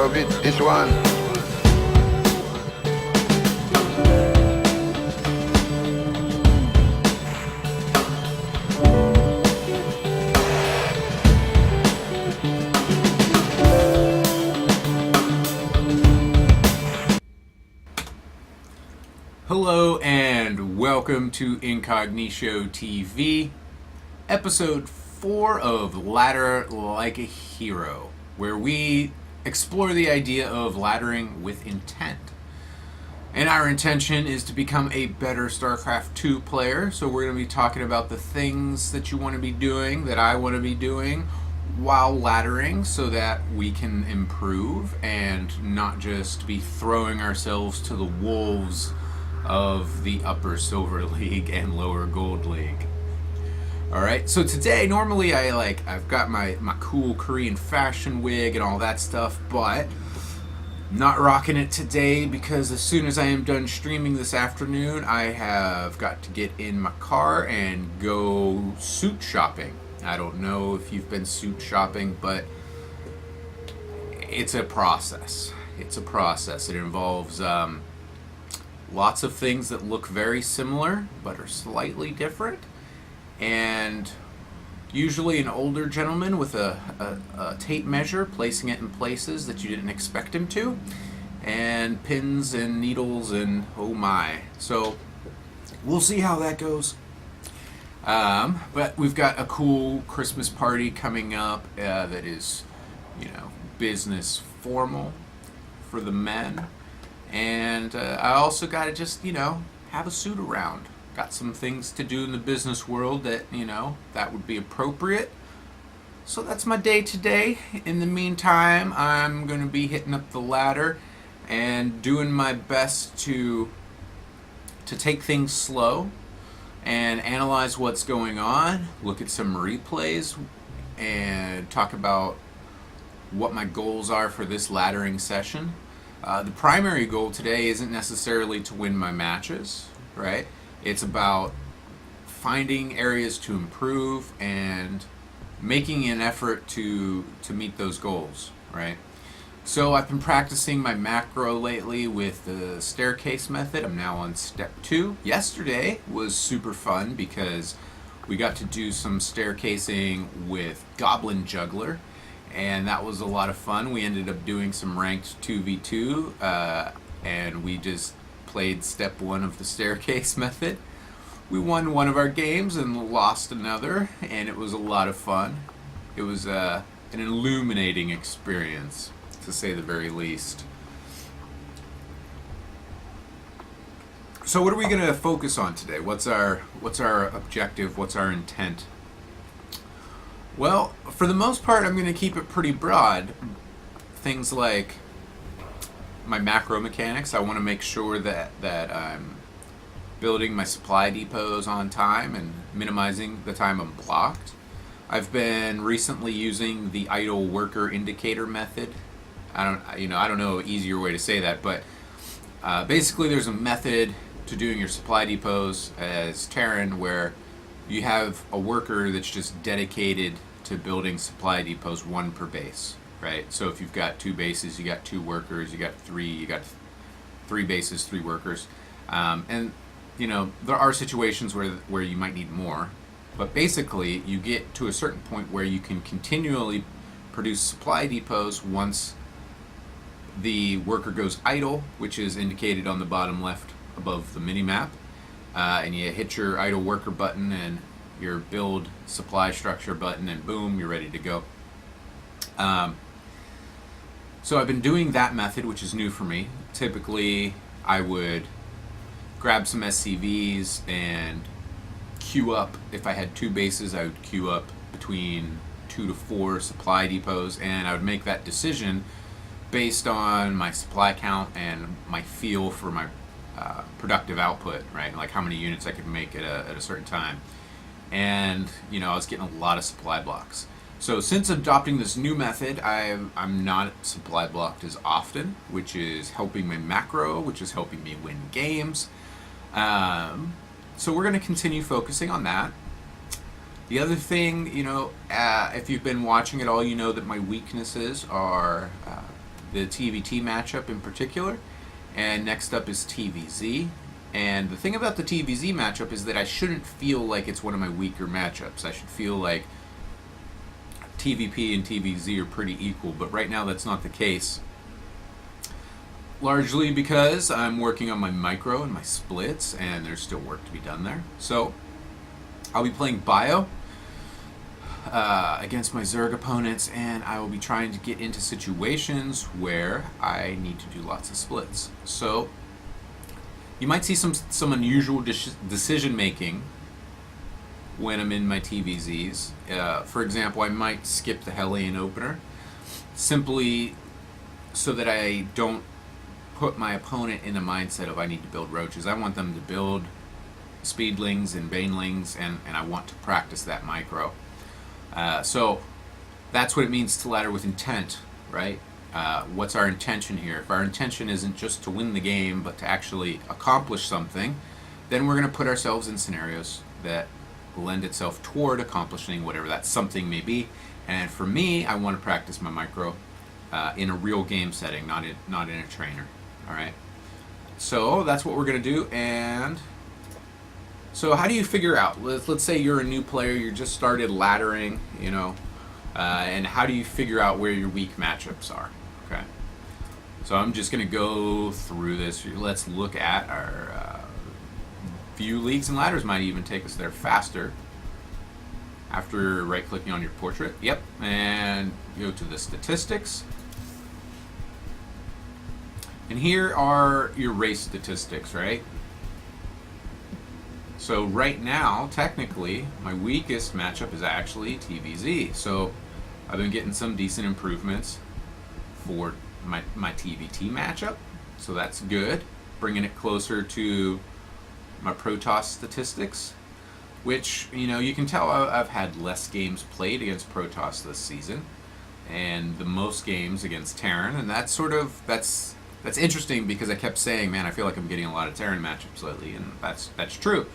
love it. This one. Hello and welcome to Incognito TV, episode 4 of Ladder Like a Hero, where we explore the idea of laddering with intent. And our intention is to become a better StarCraft 2 player, so we're going to be talking about the things that you want to be doing, that I want to be doing, while laddering, so that we can improve and not just be throwing ourselves to the wolves of the upper Silver League and lower Gold League. Alright, so today, normally I've got my cool Korean fashion wig and all that stuff, but not rocking it today because as soon as I am done streaming this afternoon, I have got to get in my car and go suit shopping. I don't know if you've been suit shopping, but it's a process. It involves lots of things that look very similar but are slightly different, and usually an older gentleman with a tape measure placing it in places that you didn't expect him to, and pins and needles and oh my. So we'll see how that goes. But we've got a cool Christmas party coming up that is, business formal for the men. And I also got to just, have a suit around. Got some things to do in the business world that, that would be appropriate. So that's my day today. In the meantime, I'm going to be hitting up the ladder and doing my best to take things slow and analyze what's going on, look at some replays, and talk about what my goals are for this laddering session. The primary goal today isn't necessarily to win my matches, right? It's about finding areas to improve and making an effort to meet those goals, right? So I've been practicing my macro lately with the staircase method. I'm now on step 2. Yesterday was super fun because we got to do some staircasing with Goblin Juggler, and that was a lot of fun. We ended up doing some ranked 2v2, and we just played step 1 of the staircase method. We won one of our games and lost another, and it was a lot of fun. It was an illuminating experience, to say the very least. So what are we going to focus on today? What's our objective? What's our intent? Well, for the most part, I'm going to keep it pretty broad. Things like my macro mechanics. I want to make sure that I'm building my supply depots on time and minimizing the time I'm blocked. I've been recently using the idle worker indicator method. I don't know an easier way to say that, but basically there's a method to doing your supply depots as Terran where you have a worker that's just dedicated to building supply depots, 1 per base, right? So if you've got 2 bases, you got 2 workers, you got 3 bases, 3 workers. And there are situations where you might need more, but basically you get to a certain point where you can continually produce supply depots once the worker goes idle, which is indicated on the bottom left above the mini-map. And you hit your idle worker button and your build supply structure button, and boom, you're ready to go. So I've been doing that method, which is new for me. Typically, I would grab some SCVs and queue up. If I had 2 bases, I would queue up between 2 to 4 supply depots, and I would make that decision based on my supply count and my feel for my productive output, right? Like how many units I could make at a certain time. And I was getting a lot of supply blocks. So since adopting this new method, I'm not supply blocked as often, which is helping my macro, which is helping me win games. So we're going to continue focusing on that. The other thing, if you've been watching at all, you know that my weaknesses are the TVT matchup in particular. And next up is TVZ. And the thing about the TVZ matchup is that I shouldn't feel like it's one of my weaker matchups. I should feel like TVP and TVZ are pretty equal, but right now that's not the case. Largely because I'm working on my micro and my splits, and there's still work to be done there. So I'll be playing Bio against my Zerg opponents, and I will be trying to get into situations where I need to do lots of splits. So you might see some unusual decision making when I'm in my TVZs. For example, I might skip the Hellion opener simply so that I don't put my opponent in the mindset of I need to build roaches. I want them to build speedlings and banelings, and I want to practice that micro. So that's what it means to ladder with intent, right? What's our intention here? If our intention isn't just to win the game, but to actually accomplish something, then we're going to put ourselves in scenarios that lend itself toward accomplishing whatever that something may be. And for me, I want to practice my micro in a real game setting, not in a trainer. All right. So that's what we're going to do. And so how do you figure out? Let's say you're a new player, you just started laddering, and how do you figure out where your weak matchups are? Okay. So I'm just going to go through this. Let's look at our view leagues and ladders. Might even take us there faster after right-clicking on your portrait. Yep. And go to the statistics. And here are your race statistics, right? So right now, technically, my weakest matchup is actually TVZ. So I've been getting some decent improvements for my TVT matchup. So that's good. Bringing it closer to my Protoss statistics, which, you can tell I've had less games played against Protoss this season, and the most games against Terran. And that's interesting because I kept saying, man, I feel like I'm getting a lot of Terran matchups lately, and that's true.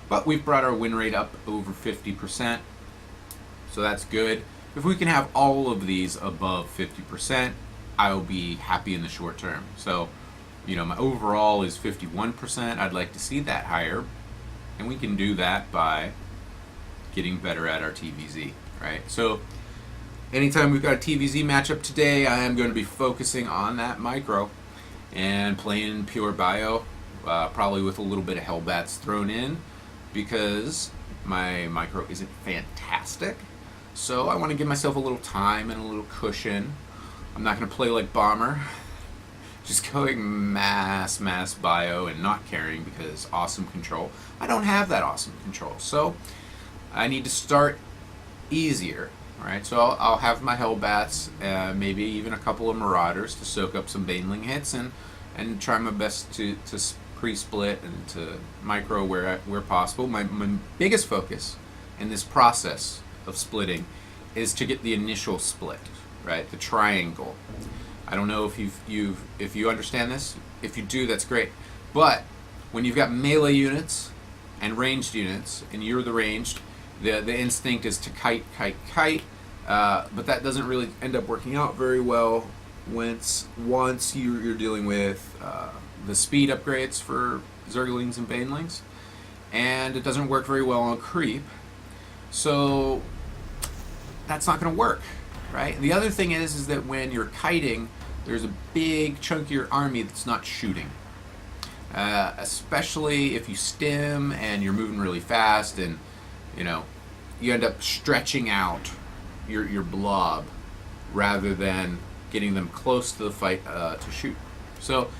But we've brought our win rate up over 50%, so that's good. If we can have all of these above 50%, I'll be happy in the short term. So, my overall is 51%. I'd like to see that higher, and we can do that by getting better at our TVZ, right? So anytime we've got a TVZ matchup today, I am going to be focusing on that micro and playing pure Bio, probably with a little bit of Hellbats thrown in, because my micro isn't fantastic. So I want to give myself a little time and a little cushion. I'm not going to play like Bomber, just going mass Bio and not caring because awesome control. I don't have that awesome control, so I need to start easier. Alright, so I'll have my Hellbats, maybe even a couple of Marauders to soak up some Baneling hits, and try my best to pre-split and to micro where possible. My biggest focus in this process of splitting is to get the initial split, right? The triangle. I don't know if you understand this. If you do, that's great. But when you've got melee units and ranged units, and you're the ranged, the instinct is to kite. But that doesn't really end up working out very well once you're dealing with the speed upgrades for Zerglings and Banelings, and it doesn't work very well on creep. So that's not going to work, right? The other thing is that when you're kiting, there's a big chunk of your army that's not shooting. Especially if you stim and you're moving really fast, and you end up stretching out your blob rather than getting them close to the fight to shoot. So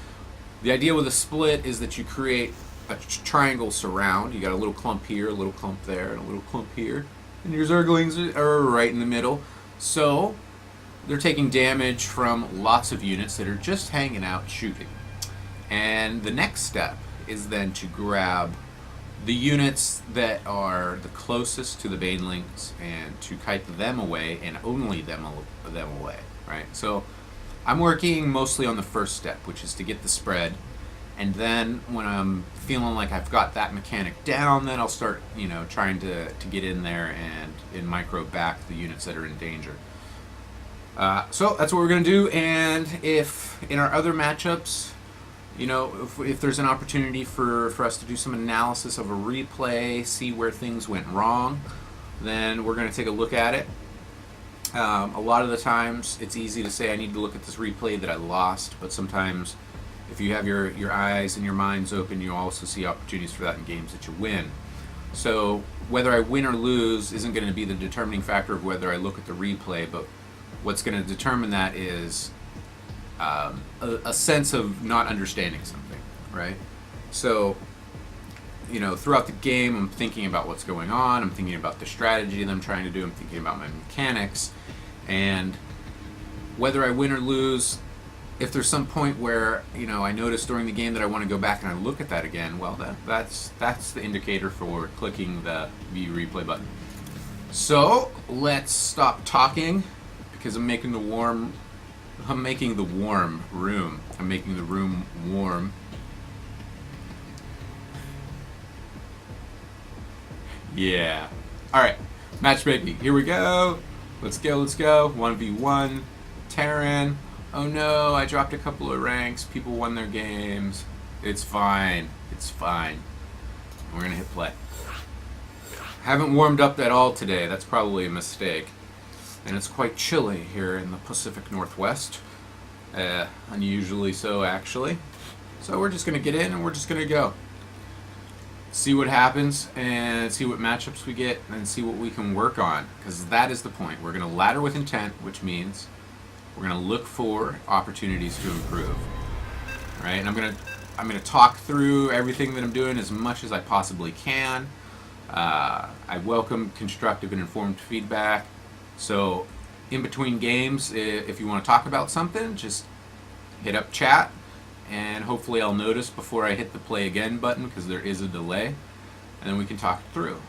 the idea with a split is that you create a triangle surround. You got a little clump here, a little clump there, and a little clump here, and your Zerglings are right in the middle. So they're taking damage from lots of units that are just hanging out shooting. And the next step is then to grab the units that are the closest to the Banelings and to kite them away, and only them away, right? So I'm working mostly on the first step, which is to get the spread, and then when I'm feeling like I've got that mechanic down, then I'll start, trying to get in there and in micro back the units that are in danger. So that's what we're going to do, and if in our other matchups, you know, if there's an opportunity for us to do some analysis of a replay, see where things went wrong, then we're going to take a look at it. A lot of the times it's easy to say I need to look at this replay that I lost, but sometimes if you have your eyes and your minds open, you also see opportunities for that in games that you win. So whether I win or lose isn't going to be the determining factor of whether I look at the replay, but what's going to determine that is a sense of not understanding something, right? So, you know, throughout the game, I'm thinking about what's going on, I'm thinking about the strategy that I'm trying to do, I'm thinking about my mechanics, and whether I win or lose, if there's some point where, you know, I notice during the game that I want to go back and I look at that again, well, that's the indicator for clicking the view replay button. So let's stop talking because I'm making the warm room. I'm making the room warm. Yeah. Alright. Matchmaking. Here we go. Let's go. 1v1. Terran. Oh no, I dropped a couple of ranks. People won their games. It's fine. It's fine. We're going to hit play. Haven't warmed up at all today. That's probably a mistake. And it's quite chilly here in the Pacific Northwest. Unusually so, actually. So we're just going to get in and we're just going to go. See what happens and see what matchups we get and see what we can work on. Because that is the point. We're going to ladder with intent, which means we're going to look for opportunities to improve. All right? And I'm going to talk through everything that I'm doing as much as I possibly can. I welcome constructive and informed feedback. So in between games, if you want to talk about something, just hit up chat, and hopefully I'll notice before I hit the play again button because there is a delay, and then we can talk it through.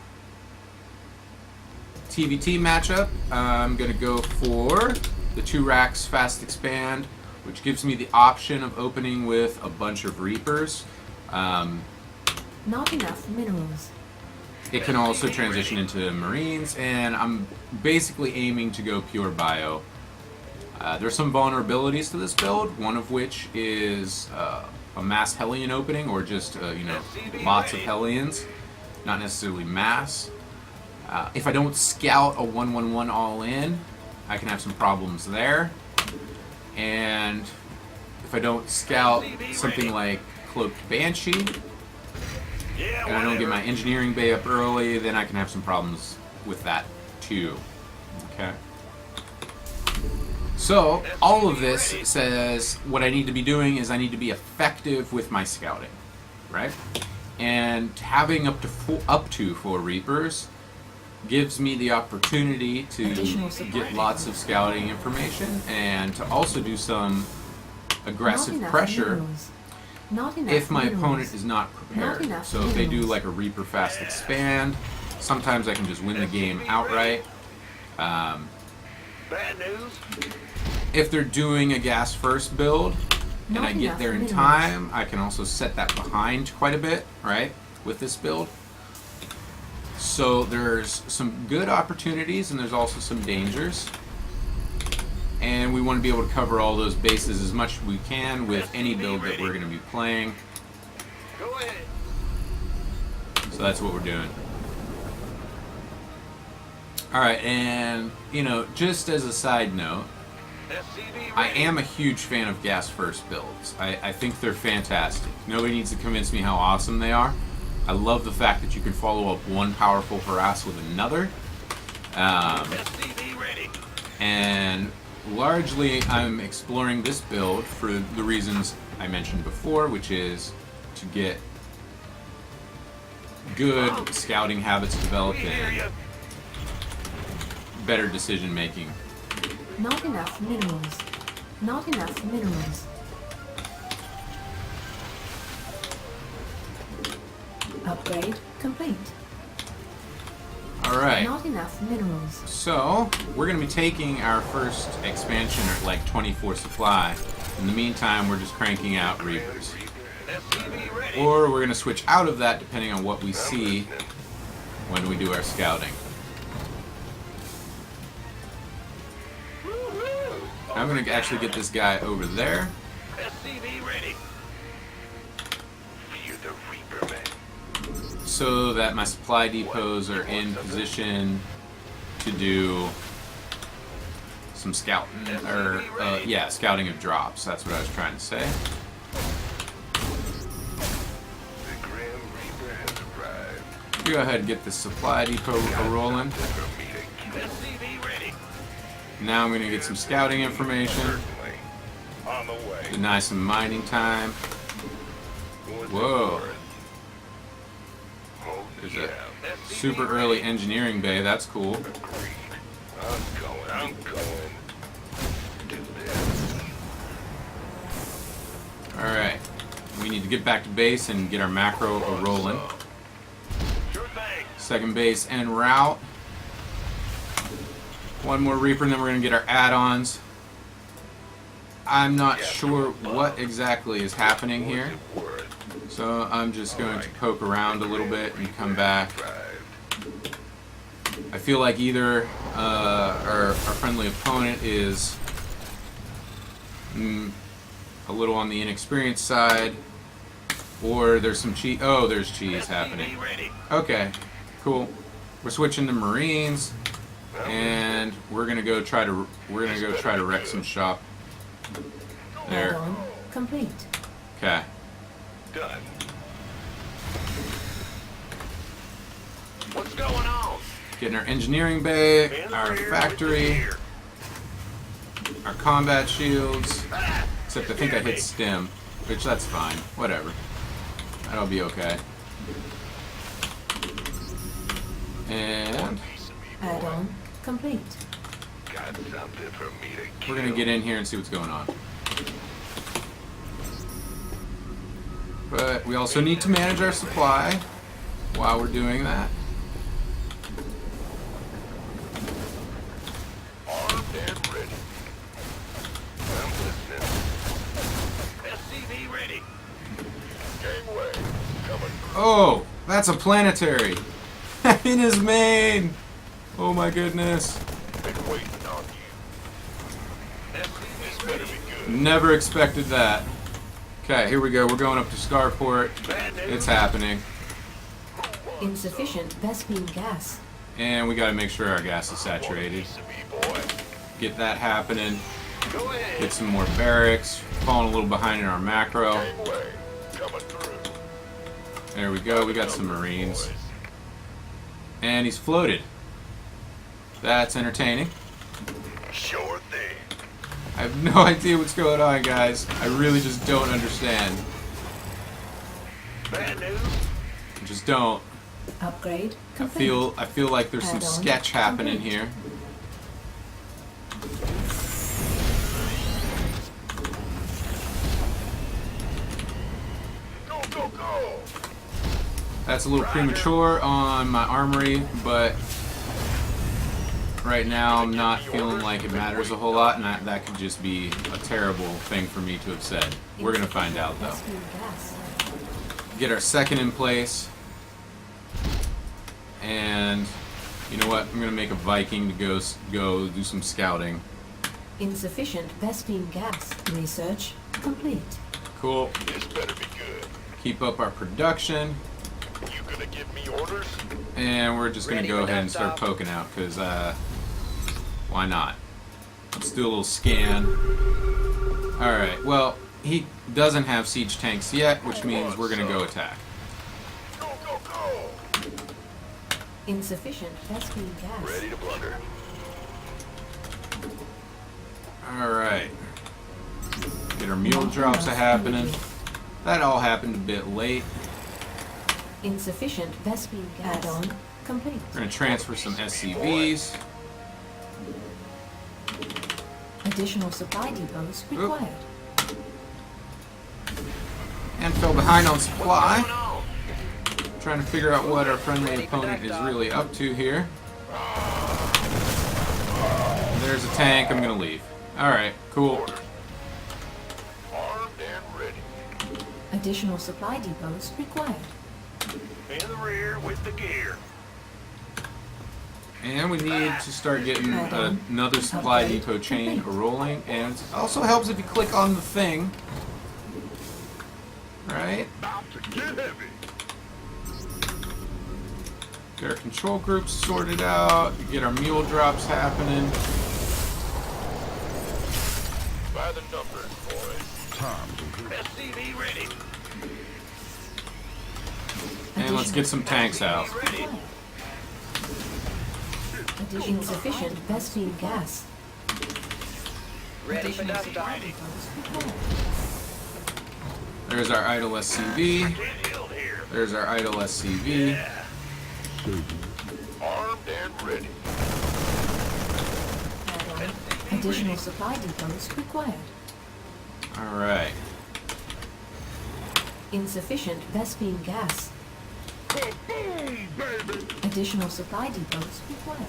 TVT matchup, I'm going to go for the 2 racks fast expand, which gives me the option of opening with a bunch of Reapers. Not enough minerals. It can also transition into Marines, and I'm basically aiming to go pure bio. There's some vulnerabilities to this build, one of which is a mass Hellion opening, or just, you know, lots of Hellions, not necessarily mass. If I don't scout a 1-1-1 all in, I can have some problems there. And if I don't scout something like Cloaked Banshee, and I don't get my engineering bay up early, then I can have some problems with that too. Okay. So all of this says what I need to be doing is I need to be effective with my scouting, right? And having up to 4 Reapers gives me the opportunity to get lots of scouting information and to also do some aggressive pressure. If my opponent is not prepared. So if they do like a Reaper fast expand, sometimes I can just win the game outright. Bad news. If they're doing a gas first build and I get there in time, I can also set that behind quite a bit, right, with this build. So there's some good opportunities and there's also some dangers. And we want to be able to cover all those bases as much as we can with any build that we're going to be playing. Go ahead. So that's what we're doing. Alright, and, you know, just as a side note, I am a huge fan of gas first builds. I think they're fantastic. Nobody needs to convince me how awesome they are. I love the fact that you can follow up one powerful harass with another. And largely I'm exploring this build for the reasons I mentioned before, which is to get good scouting habits developed and better decision making. Not enough minerals. Not enough minerals. Upgrade complete. Alright. Not enough minerals. So, we're going to be taking our first expansion at like 24 supply. In the meantime, we're just cranking out Reapers. Or we're going to switch out of that depending on what we see when we do our scouting. I'm gonna actually get this guy over there. SCV ready. Fear the Reaper, man. So that my supply depots are in position to do some scouting, or yeah, scouting of drops. That's what I was trying to say. The Grim Reaper has arrived. Go ahead and get the supply depot rolling. SCV ready. Now I'm gonna get some scouting information, Certainly. On the way. deny some mining time. Whoa. Oh, There's yeah. a SCV super ready. early engineering bay. That's cool. Agreed. I'm going. Do this. All right, we need to get back to base and get our macro rolling. Sure thing. Second base en route. One more Reaper, and then we're gonna get our add-ons. I'm not sure what exactly is happening here, What's it worth? so I'm just going to poke around a little bit and come back. Arrived. I feel like either our friendly opponent is a little on the inexperienced side, or there's some cheese. Oh, there's cheese happening. SCV ready. Okay, cool. We're switching to Marines, and we're gonna go try to wreck some shop. There. Add-on complete. Okay. Done. What's going on? Getting our engineering bay, In the our rear with the factory, gear. our combat shields. Ah, Except I think I hit stem, which that's fine. Whatever. That'll be okay. And Add-on complete. got something for me to we're gonna kill. get in here and see what's going on. But we also need to manage our supply while we're doing that. Armed and ready. I'm listening. SCV ready. Gangway coming through. Oh, that's a planetary in his main. Oh my goodness. Been waiting on you. SCV better be good. Never expected that. Okay, here we go. We're going up to Starport. Bad news. It's happening. Insufficient Vespene gas. And we got to make sure our gas is saturated. SCV boy. Get that happening. Go ahead. Get some more barracks. Falling a little behind in our macro. Gangway coming through. There we go. We got some Marines. And he's floated. That's entertaining. Sure thing. I have no idea what's going on, guys. I really just don't understand. Bad news. I just don't. Upgrade I complete. feel like there's some Add-on sketch happening complete. here. Go, go, go. That's a little premature on my armory, but right now I'm not feeling like it matters a whole lot, and that could just be a terrible thing for me to have said. We're gonna find out though. Vespene gas. Get our second in place, and you know what? I'm gonna make a Viking to go do some scouting. Insufficient Vespene gas. Research complete. Cool. This better be good. Keep up our production, You gonna give me orders? and we're just gonna Ready go for ahead and start poking out, cause why not? Let's do a little scan. All right. Well, he doesn't have siege tanks yet, which means we're gonna go attack. Go, go, go. Insufficient Vespene gas. Ready to blunder. All right. Get our mule drops happening. That all happened a bit late. Insufficient Vespene gas. Add-on complete. We're gonna transfer some SCVs. Additional supply depots required. And fell behind on What's supply. going on? Trying to figure out what our friendly opponent is really up to here. There's a tank. I'm gonna leave. All right, cool. Armed and ready. Additional supply depots required. In the rear with the gear. And we need to start getting another supply depot chain rolling. And it also helps if you click on the thing. Right? About to get heavy. Get our control groups sorted out. Get our mule drops happening. By the numbers, boys. SCV ready. And let's get some tanks out. Ready. Insufficient Vespine gas. Ready for Additional dust supply off. depots required. There's our idle SCV. Get healed here. There's our idle SCV. Armed and ready. Add-on. Additional supply depots required. Alright. Insufficient Vespine gas. Boom, baby. Additional supply depots required.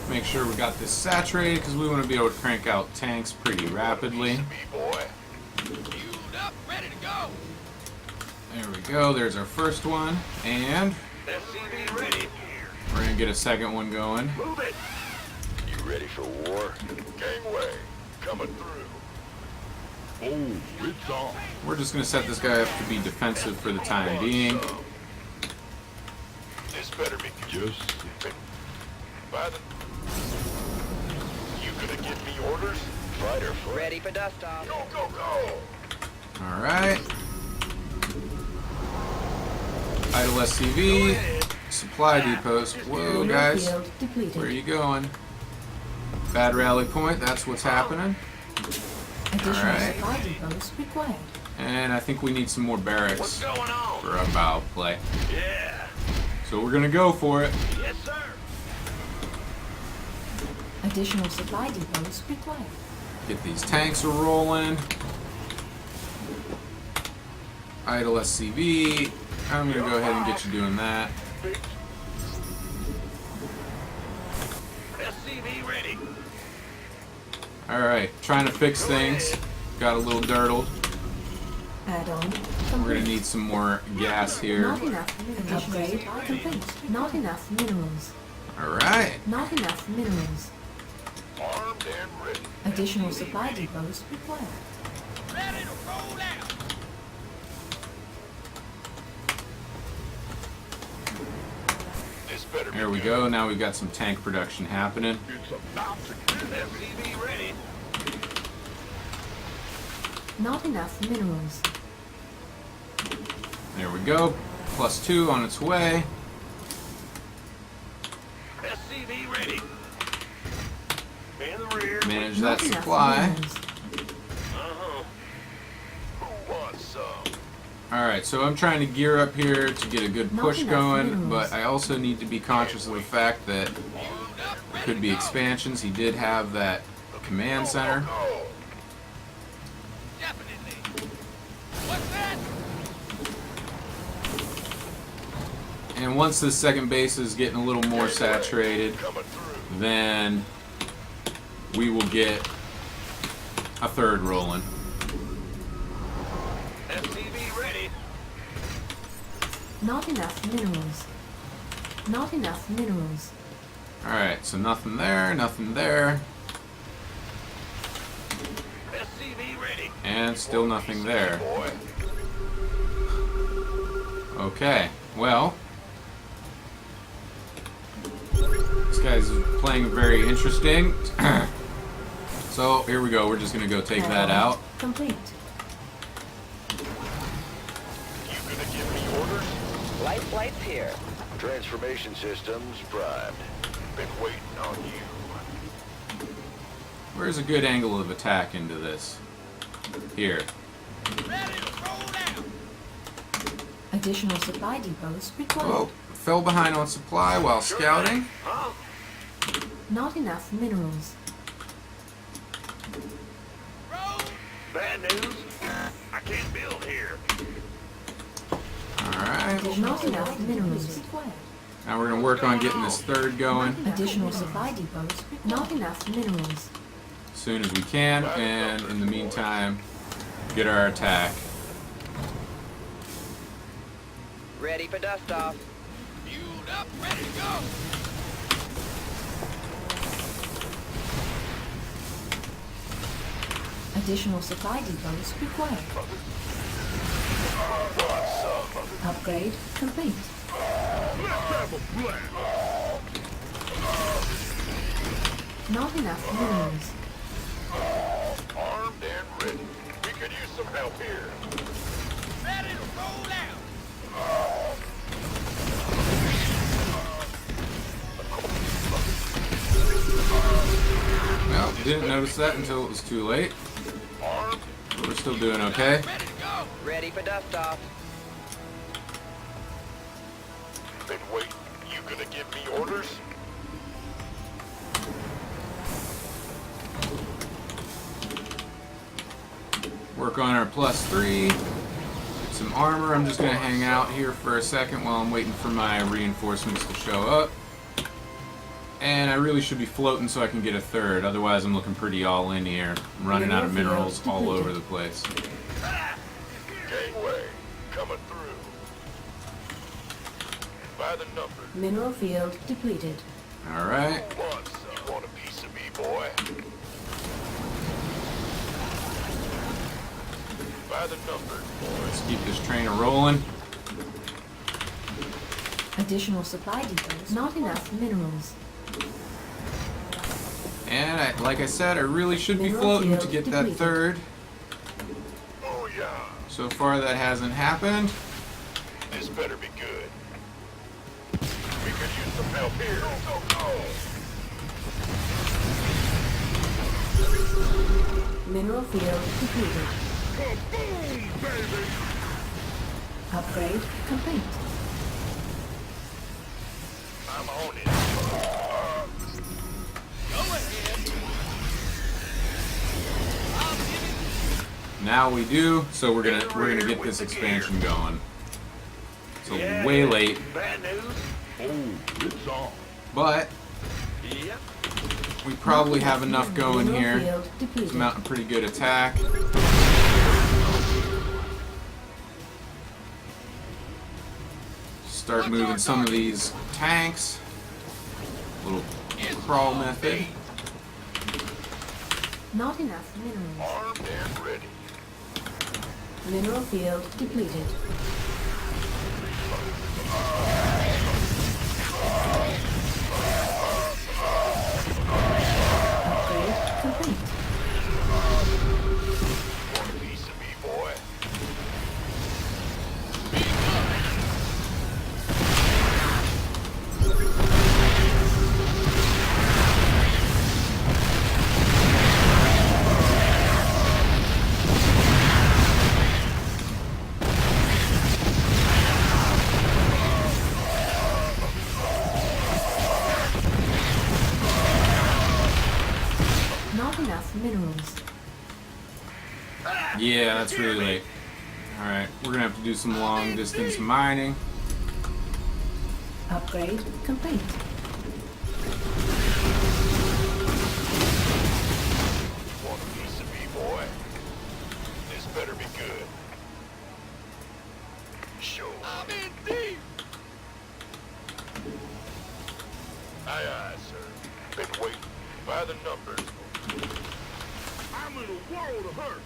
Make sure we got this saturated because we want to be able to crank out tanks pretty rapidly. B-boy. Fueled up, ready to go. There we go. There's our first one. And SCV ready. we're going to get a second one going. Move it. You ready for war? Gangway. Coming through. Oh, it's on. We're just going to set this guy up to be defensive for the time being. This better be just by the. You gonna give me orders? Fight or flight? Ready for dust off. Go, go, go! Alright. Idle SCV. Supply depots. Whoa, Mineral guys. field depleted. Where are you going? Bad rally point. That's what's happening. Additional Alright. supply depots required. And I think we need some more What's barracks going on? for our bow play. Yeah. So we're going to go for it. Yes, sir. Additional supply depots required. Get these tanks rolling. Idle SCV. I'm going to go ahead and get you doing that. SCV ready. Alright, trying to fix things. Got a little dirtled. Add-on. We're going to need some more gas here. Not enough. Upgrade complete. Not enough minerals. Alright. Not enough minerals. Armed and ready. Additional supply depots required. Ready to roll out. This better be There we good. go. Now we've got some tank production happening. It's about to get SCV ready. Not enough minerals. There we go. +2 on its way. SCV ready. In the rear. Manage Not that enough supply. minerals. Uh-huh. Who wants some? Alright, so I'm trying to gear up here to get a good Not push enough going, minerals. but I also need to be conscious of the fact that Fueled up, there ready could be to go. expansions. He did have that command center. Go. Definitely. What's that? And once this second base is getting a little more saturated, Coming through. then we will get a third rolling. SCV ready. Not enough minerals. Not enough minerals. Alright, so nothing there, nothing there, SCV ready. and still nothing there. Boy. Okay, well, this guy's playing very interesting. So here we go, we're just gonna go take that Add-on out. Complete. You gonna give me orders? Light flights here. Transformation systems primed. Been waiting on you. Where's a good angle of attack into this? Here. Ready to roll out. Additional supply depots required. Oh, fell behind on supply while scouting. Huh? Not enough minerals. Roll. Bad news? I can't build here. Alright, Not enough minerals required. now we're gonna work on getting this third going Additional supply depots. Not enough minerals. as soon as we can, and in the meantime, get our attack. Ready for dust off. Fueled up, ready to go. Additional supply depots required. Upgrade complete. Not enough minerals. Armed and ready. We could use some help here. Ready to roll out. Well, didn't notice that until it was too late. Armed. But we're still doing okay. Ready to go. Ready for dust off. Then wait. You gonna give me orders? Work on our +3. Get some armor. I'm just going to hang out here for a second while I'm waiting for my reinforcements to show up. And I really should be floating so I can get a third. Otherwise, I'm looking pretty all in here. I'm running out of minerals all over the place. Gangway. Coming through. By the number. Mineral field depleted. Alright. You want a piece of me, boy? By the number. Let's keep this train a-rolling. Additional supply depots. Not enough minerals. And like I said, I really should be Mineral floating to field get that depleted. third. Oh yeah. So far, that hasn't happened. This better be good. We could use some help here. Go. Mineral field depleted. Boom, baby. Upgrade complete. I'm on it. Go ahead. I'll give it. Now we do, so we're gonna get this expansion going. So way late, Bad news? Oh, it's on. but Yep. we probably have enough going Mineral here field depleted. to mount a pretty good attack. Start moving some of these tanks. Little crawl method. Not enough minerals. Armed and ready. Mineral field depleted. Upgrade complete. Want a piece of me, boy? Not enough minerals. Yeah, that's really late. Alright, we're gonna have to do some long distance mining. Upgrade complete. Want a piece of me, boy? This better be good. Sure. I'm in deep. Aye, aye, sir. Been waiting. By the numbers. I'm in a world of hurt.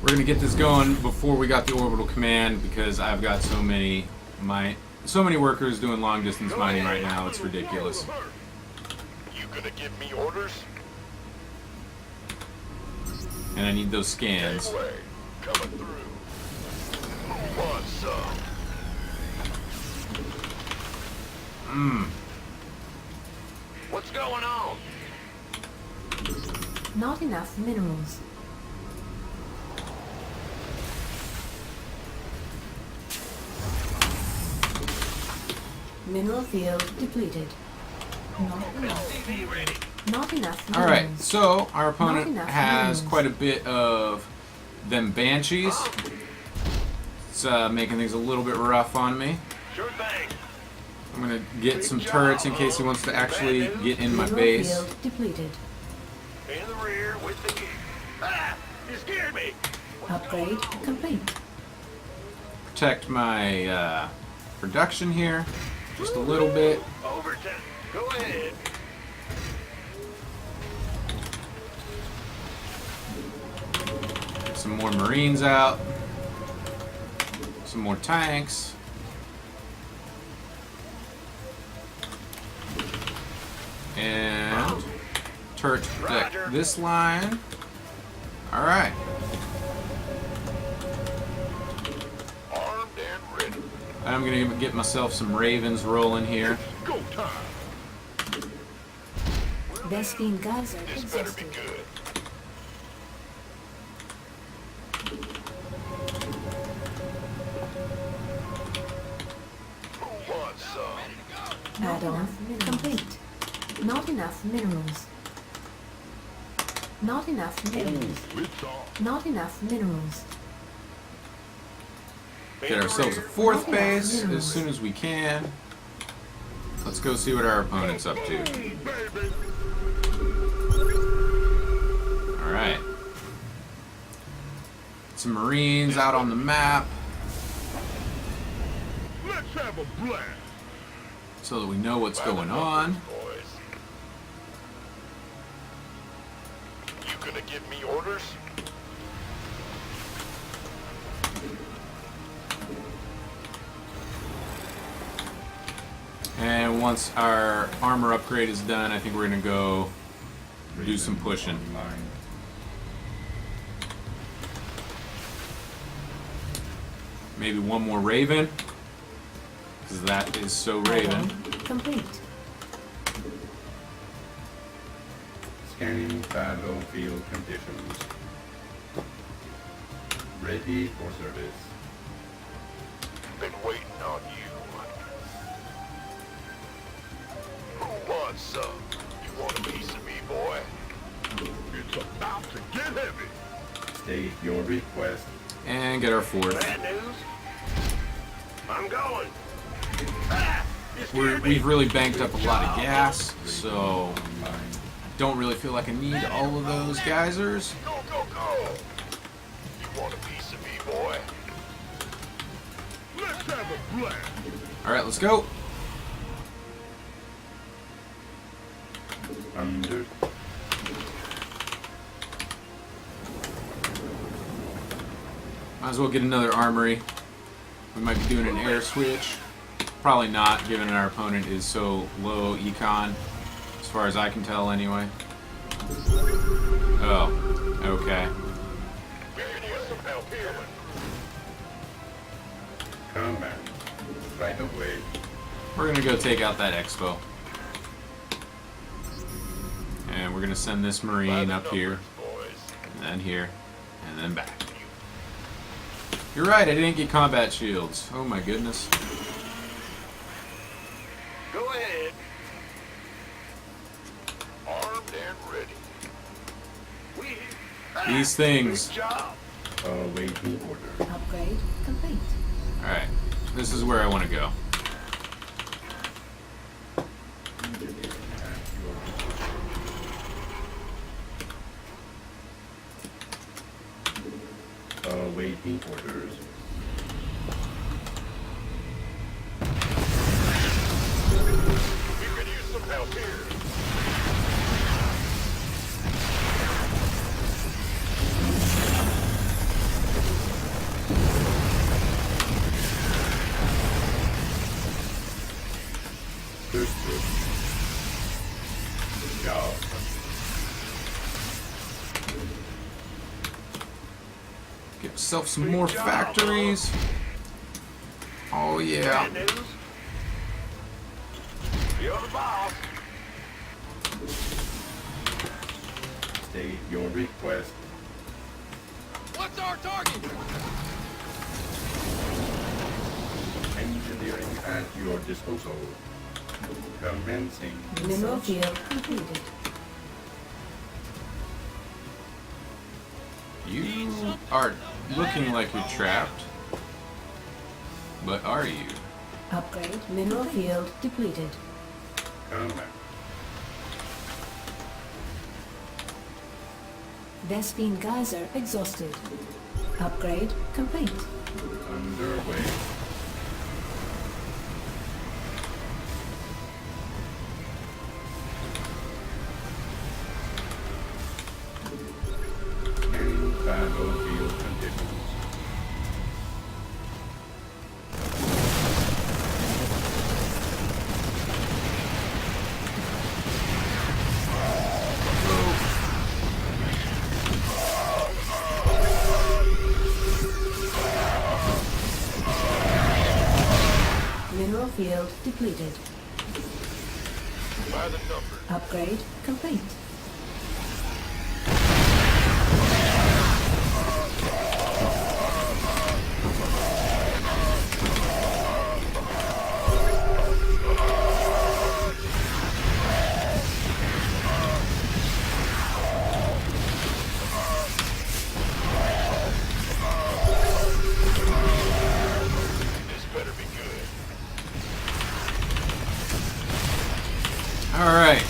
We're gonna get this going before we got the orbital command because I've got so many workers doing long distance mining right now. It's ridiculous. You gonna give me orders? And I need those scans. Gangway. Coming through. Who wants some? What's going on? Not enough minerals. Mineral field depleted. Not enough. TV ready. Not enough minerals. Alright, so our Not opponent enough has minerals. quite a bit of them banshees. It's making things a little bit rough on me. Sure thing. I'm gonna get some turrets in case he wants to actually get in my Mineral base. field depleted. In the rear with the gear. Ah! You scared me. Upgrade complete. Protect my production here just a little bit. Overtime. Go ahead. some more Marines out. Some more tanks. And turret to protect this line. Alright. Armed and ready. I'm going to get myself some Ravens rolling here. Go time. Vespine Geyser This better be exhausted. good. Who wants some? Add-on complete. Not enough minerals. Not enough minerals. It's on. Not enough minerals. Get ourselves a fourth base as soon as we can. Let's go see what our opponent's up to. Baby. Alright. Some Marines out on the map Let's have a blast. so that we know what's going on. Boys. You gonna give me orders? And once our armor upgrade is done, I think we're going to go do some pushing. Maybe one more Raven, because that is so Raven. Add-on complete. Scanning battlefield conditions. Ready for service. Been waiting on you. Who wants some? You want a piece of me, boy? It's about to get heavy. State your request. And get our fourth. Bad news? I'm going. We've really banked up a lot of gas, so I don't really feel like I need all of those geysers. Go, go, go. You want a piece of me, boy? Let's have a blast. Alright, let's go. Under. Might as well get another armory. We might be doing an air switch. Probably not, given our opponent is so low econ, as far as I can tell anyway. Oh, okay. We're gonna get some help here. Command. Right away. We're gonna go take out that expo. And we're gonna send this Marine up here, Boys. and then here, and then back. You're right, I didn't get combat shields. Oh my goodness. Go ahead. Armed and ready. These things. Good job. Awaiting order. Upgrade complete. Alright, this is where I want to go. Awaiting orders. We could use some help here. Good. Job. Get myself some more factories. Oh yeah. Bad news? You're the boss. State your request. What's our target? Engineering at your disposal. Commencing. Mineral field completed. You are looking like you're trapped. But are you? Upgrade mineral field depleted. Command. Vespine Geyser exhausted. Upgrade complete. Underway. Scanning battlefield Mineral field depleted. By the numbers. Upgrade complete. This better be good. All right.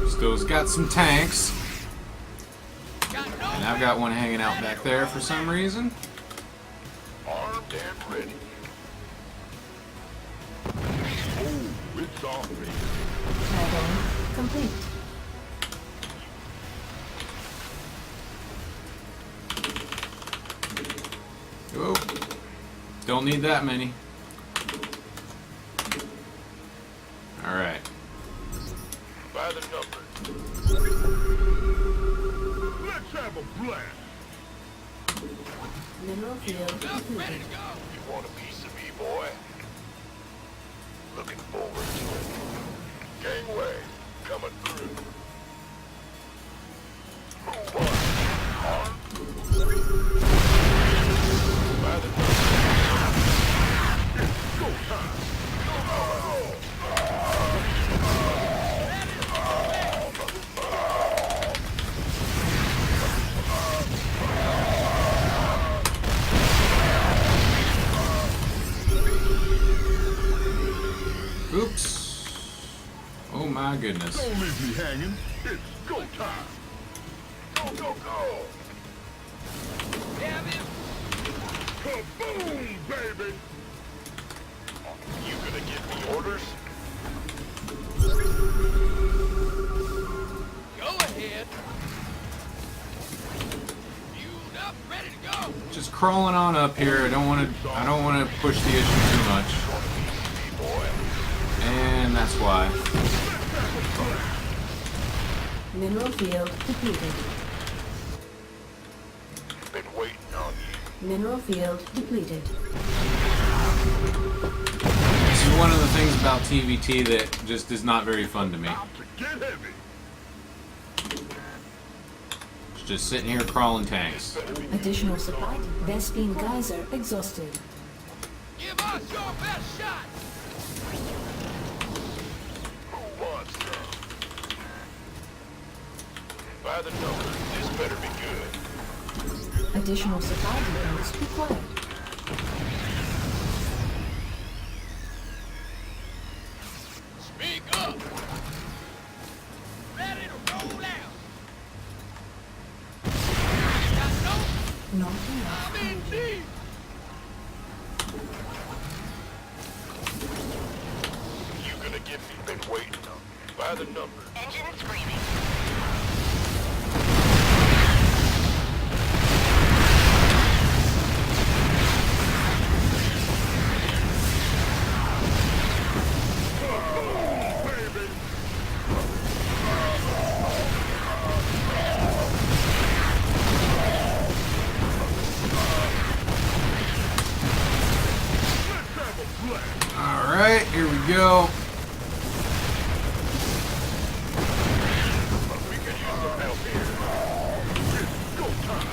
Still's got some tanks, Got no and I've got one hanging out back there for some reason. Armed and ready. Oh, it's on me. Add-on complete. Oh, don't need that many. All right. By the numbers. Let's have a blast. Mineral field up, ready depleted. to go. You want a piece of me, boy? Looking forward to it. Gangway, coming through. Who won? Armed? By the numbers. It's go time. Oops. Oh my goodness. Don't leave me hanging. It's go time. Go, go, go. Damn it. Kaboom, baby. You gonna give me orders? Go ahead. Fueled up, ready to go. Just crawling on up here. I don't want to push the issue too much. And that's why. Mineral field depleted. Been waiting on you. Mineral field depleted. This is one of the things about TVT that just is not very fun to me. About to get heavy. It's just sitting here crawling tanks. Additional supply. Vespine geyser exhausted. Give us your best shot. Who wants some? By the numbers, this better be good. Additional supply depots required. Speak up. Ready to roll out. Got no. Not enough. I'm in deep. You gonna give me? Been waiting on. By the numbers. Engine screaming. Baby. Let's have a blast. All right, here we go. We could use some help here. It's go time.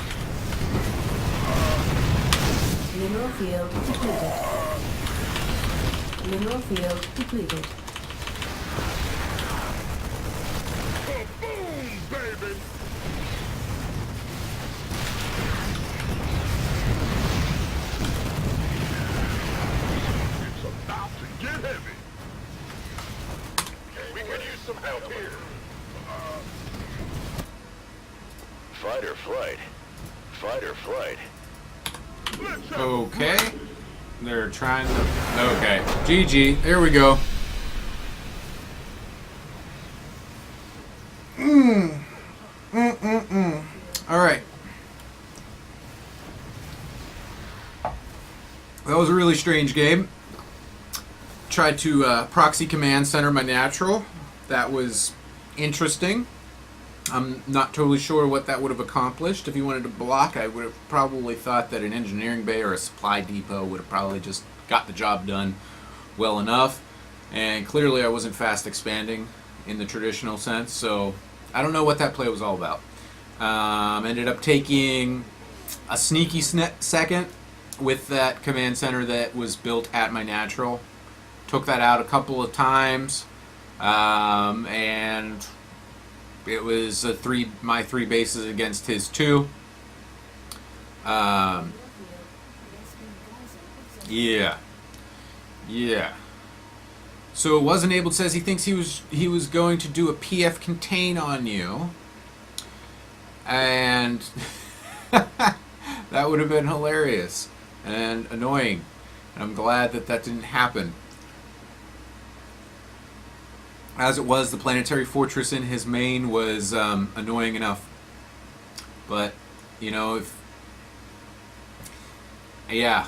Mineral field depleted. Mineral field depleted. Kaboom, baby. It's about to get heavy. We could use some help here. Fight or flight. Fight or flight. Let's have Okay. They're trying to... Okay. GG. There we go. All right. That was a really strange game. Tried to proxy command center my natural. That was interesting. I'm not totally sure what that would have accomplished. If he wanted to block, I would have probably thought that an engineering bay or a supply depot would have probably just got the job done well enough. And clearly I wasn't fast expanding in the traditional sense, so I don't know what that play was all about. Ended up taking a sneaky second with that command center that was built at my natural. Took that out a couple of times, and it was my 3 bases against his 2. Yeah. So it wasn't able. Says he thinks he was going to do a PF contain on you, and that would have been hilarious and annoying. And I'm glad that didn't happen. As it was, the planetary fortress in his main was annoying enough. But, you know, the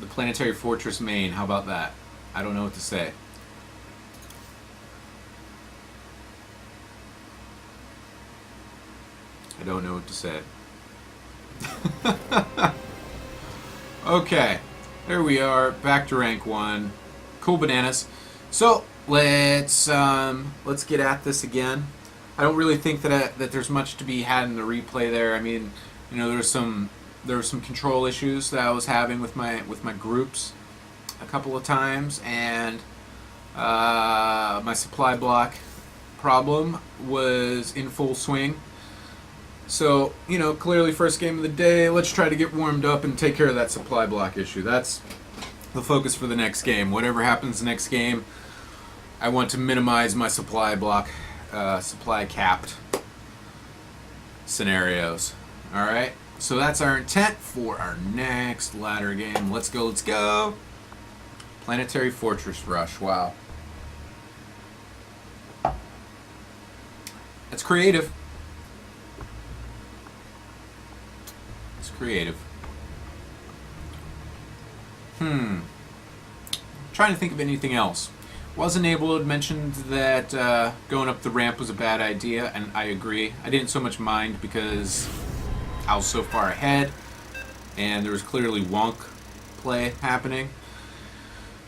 planetary fortress main, how about that? I don't know what to say. I don't know what to say. Okay, there we are, back to rank 1. Cool bananas. So let's get at this again. I don't really think that there's much to be had in the replay there. I mean, you know, there were some control issues that I was having with my groups a couple of times, and my supply block problem was in full swing. So, you know, clearly first game of the day, let's try to get warmed up and take care of that supply block issue. That's the focus for the next game. Whatever happens next game, I want to minimize my supply block, supply capped scenarios. Alright, so that's our intent for our next ladder game. Let's go. Planetary Fortress Rush, wow. That's creative. Creative. Trying to think of anything else. Wasn't able to mention that going up the ramp was a bad idea, and I agree. I didn't so much mind because I was so far ahead, and there was clearly wonk play happening,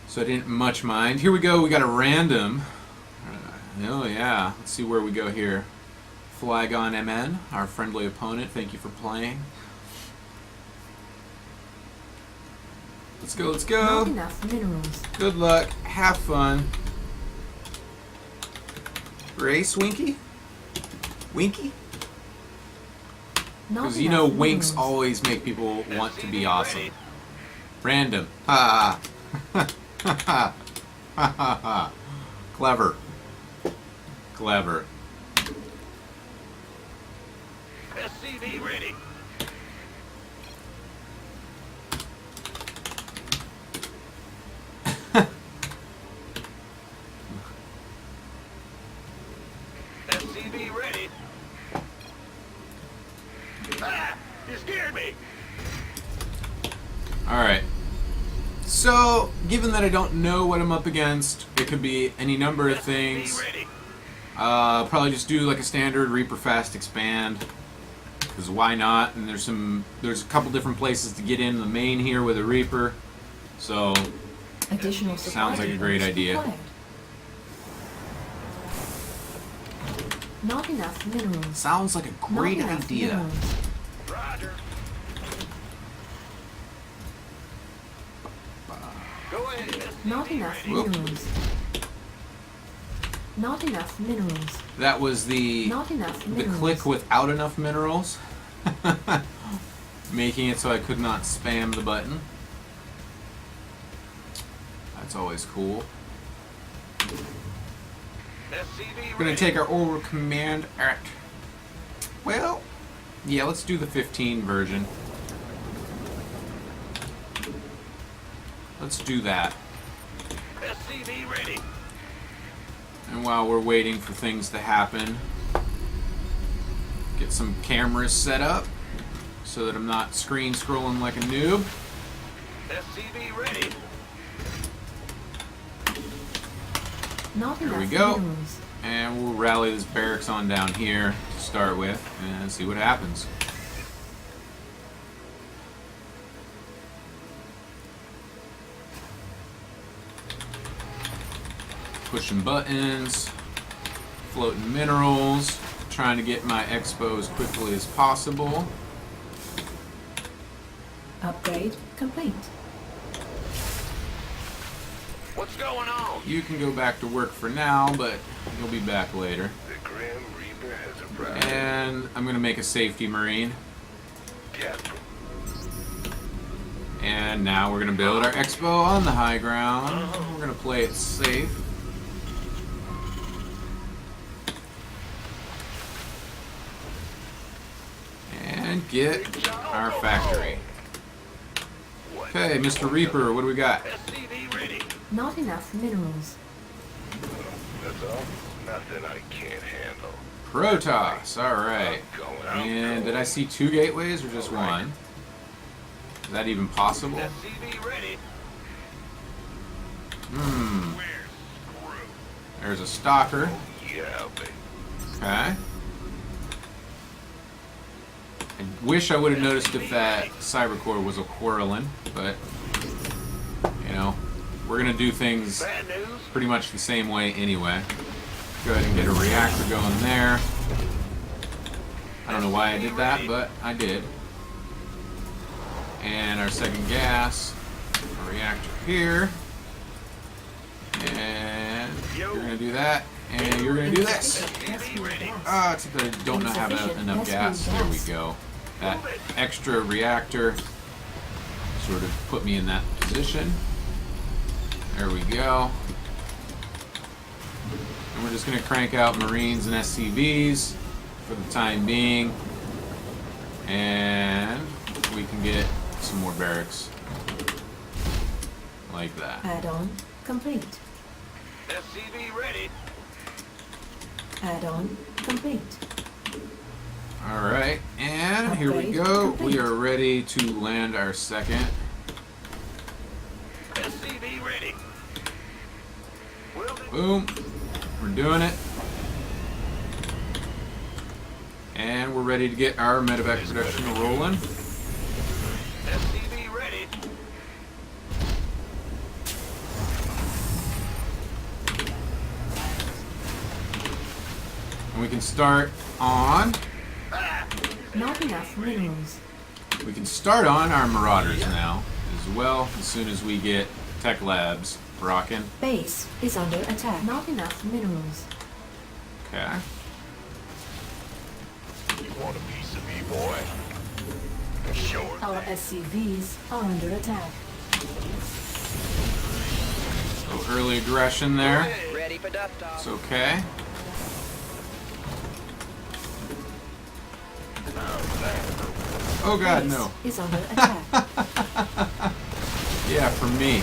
so I didn't much mind. Here we go. We got a random. Oh yeah. Let's see where we go here. Flygon MN, our friendly opponent. Thank you for playing. Let's go. Not enough minerals. Good luck. Have fun. Race, Winky? Winky? Not Because you know enough winks minerals. always make people want to be awesome. Random. Ha ha ha ha ha. Clever. SCV ready. SCV ready. Ah! You scared me! Alright. So, given that I don't know what I'm up against, it could be any number of things. SCV ready. Probably just do like a standard Reaper fast expand. Because why not? And there's a couple different places to get in the main here with a Reaper. So, Additional sounds like a great supply idea. required. Not enough minerals. sounds like a great Not enough idea. minerals. Roger. Go ahead. SCV Not enough ready. Whoop. minerals. Not enough minerals. That was the Not enough the minerals. click without enough minerals. Making it so I could not spam the button. That's always cool. SCV We're gonna ready. take our oral command at. Well, yeah, let's do the 15 version. Let's do that. SCV ready. And while we're waiting for things to happen, get some cameras set up so that I'm not screen scrolling like a noob. SCV ready. Not Here enough we go. minerals. And we'll rally this barracks on down here to start with and see what happens. Pushing buttons, floating minerals, trying to get my expo as quickly as possible. Upgrade complete. What's going on? You can go back to work for now, but you'll be back later. The Grim Reaper has arrived. And I'm going to make a safety marine. Captain. And now we're going to build our expo on the high ground. We're going to play it safe. And get our factory. Okay, Mr. Reaper, what do we got? SCV ready. Not enough minerals. That's all. Nothing I can't handle. Protoss, alright. I'm And did I see 2 gateways or just one? Is that even possible? SCV ready. Hmm, We're screwed. there's a stalker. Yeah, baby. Okay. I wish I would have noticed if that cybercore was a Quarrelin, but, you know, we're going to do things Bad news. pretty much the same way anyway. Go ahead and get a reactor going there. I don't know why I did that, but I did. And our second gas, a reactor here. And you're going to do that, and you're going to do this. SCV ready. Ah, it's that I don't have enough gas. There we go. That extra reactor sort of put me in that position. There we go. And we're just going to crank out Marines and SCVs for the time being. And we can get some more barracks like that. Add-on complete. SCV ready. Add-on complete. Alright, and here we go. We are ready to land our second. SCV ready. Will do. Boom. We're doing it. And we're ready to get our medevac production rolling. SCV ready. And we can start on... Not enough minerals. We can start on our Marauders now, as well, as soon as we get Tech Labs rocking. Base is under attack. Not enough minerals. Okay. You want a piece of me, boy? Sure. Our SCVs are under attack. So early aggression there. Ready for dust off. It's okay. Oh god, Base no. is under attack. Yeah, for me.